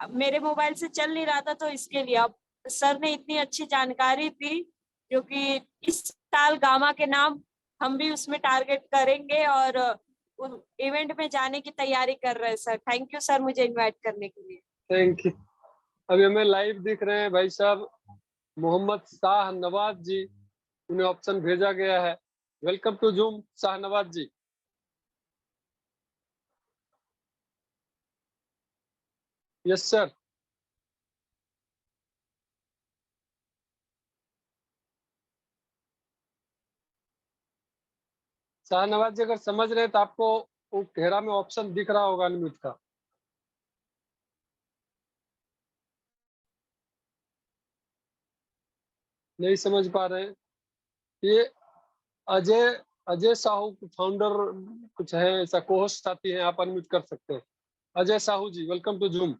अब मेरे मोबाइल से चल नहीं रहा था, तो इसके लिए अब सर ने इतनी अच्छी जानकारी दी, जो कि इस साल गामा के नाम हम भी उसमें टारगेट करेंगे और इवेंट में जाने की तैयारी कर रहे हैं सर। थैंक यू सर मुझे इनवाइट करने के लिए। Thank you. अभी हमें लाइव दिख रहे हैं भाई साहब मोहम्मद शाह नवाज जी, उन्हें ऑप्शन भेजा गया है। Welcome to Zoom Shah Nawaz ji. Yes sir. Shahnawaz ji अगर समझ रहे हैं तो आपको वो घेरा में ऑप्शन दिख रहा होगा अनम्यूट का। नहीं समझ पा रहे हैं। ये अजय अजय साहू फाउंडर कुछ है, ऐसा कोहोस्ट साथी हैं, आप अनम्यूट कर सकते हैं। अजय साहू जी वेलकम टू जूम।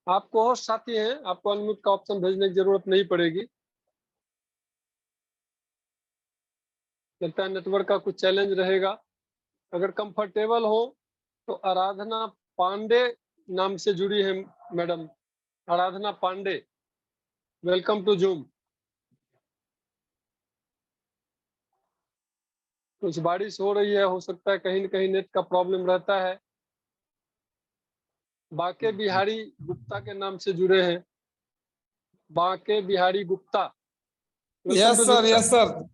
आप कोहोस्ट साथी हैं, आपको अनम्यूट का ऑप्शन भेजने की जरूरत नहीं पड़ेगी। लगता है नेटवर्क का कुछ चैलेंज रहेगा। अगर कंफर्टेबल हो तो आराधना पांडे नाम से जुड़ी है madam, Aradhana Pandey, welcome to Zoom. कुछ बारिश हो रही है, हो सकता है कहीं न कहीं नेट का प्रॉब्लम रहता है। बाके बिहारी गुप्ता के नाम से जुड़े हैं, Banke Bihari Gupta. Yes sir, yes sir.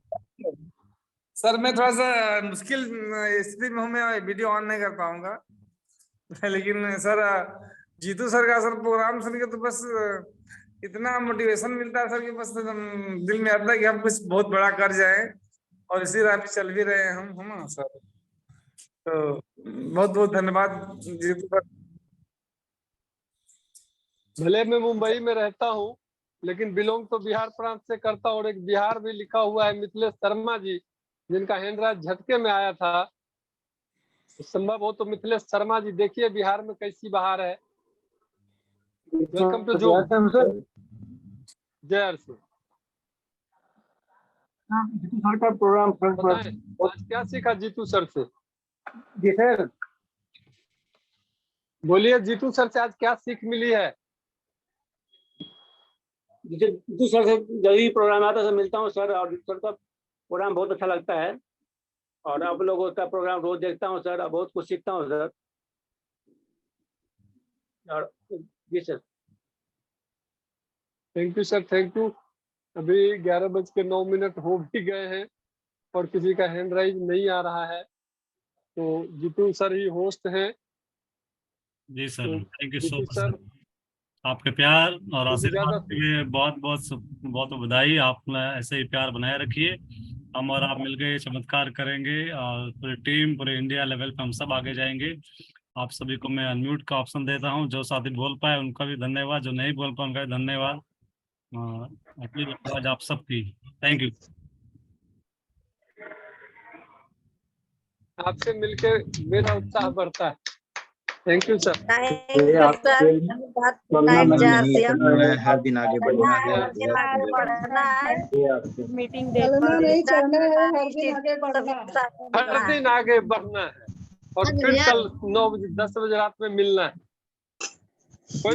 Sir मैं थोड़ा सा मुश्किल स्थिति में हूँ, मैं वीडियो ऑन नहीं कर पाऊंगा, लेकिन सर जीतू सर का सर प्रोग्राम सुन के तो बस इतना मोटिवेशन मिलता है सर कि बस दिल में आता है कि हम कुछ बहुत बड़ा कर जाए, और इसी राह पे चल भी रहे हैं हम सर। तो बहुत बहुत धन्यवाद जीतू सर। भले मैं मुंबई में रहता हूँ, लेकिन बिलोंग तो बिहार प्रांत से करता हूँ। और एक बिहार भी लिखा हुआ है मिथिलेश शर्मा जी, जिनका हैंडराइज झटके में आया था। संभव हो तो मिथिलेश शर्मा जी देखिए बिहार में कैसी बहार है। Welcome to Zoom. जय हर सिंह। जीतू सर का प्रोग्राम आज क्या सीखा जीतू सर से? जी सर बोलिए, जीतू सर से आज क्या सीख मिली है? जीतू सर से जब भी प्रोग्राम आता है मिलता हूँ सर, और जीतू सर का प्रोग्राम बहुत अच्छा लगता है, और आप लोगों का प्रोग्राम रोज देखता हूँ सर, बहुत कुछ सीखता हूँ सर। और जी sir. Thank you sir, thank you. अभी 11:09 हो भी गए हैं और किसी का हैंड राइज नहीं आ रहा है, तो जीतू सर ही होस्ट हैं। जी sir, thank you so Jitu much sir, sir. आपके प्यार और आशीर्वाद ज्यादा के लिए बहुत बहुत बधाई। आपने ऐसे ही प्यार बनाए रखिए। हम और आप मिलकर ये चमत्कार करेंगे, और पूरी टीम पूरे इंडिया लेवल पे हम सब आगे जाएंगे। आप सभी को मैं अनम्यूट का ऑप्शन देता हूं। जो साथी बोल पाए उनका भी धन्यवाद, जो नहीं बोल पाए उनका भी धन्यवाद। अपनी आवाज आप सबकी। Thank you. आपसे मिलकर मेरा उत्साह बढ़ता है। Thank you sir. हर दिन आगे बढ़ना है। मीटिंग चलना नहीं, चलना है, हर दिन आगे बढ़ना है। हर दिन आगे बढ़ना है और फिर कल 9 बजे 10 बजे रात में मिलना है। कोई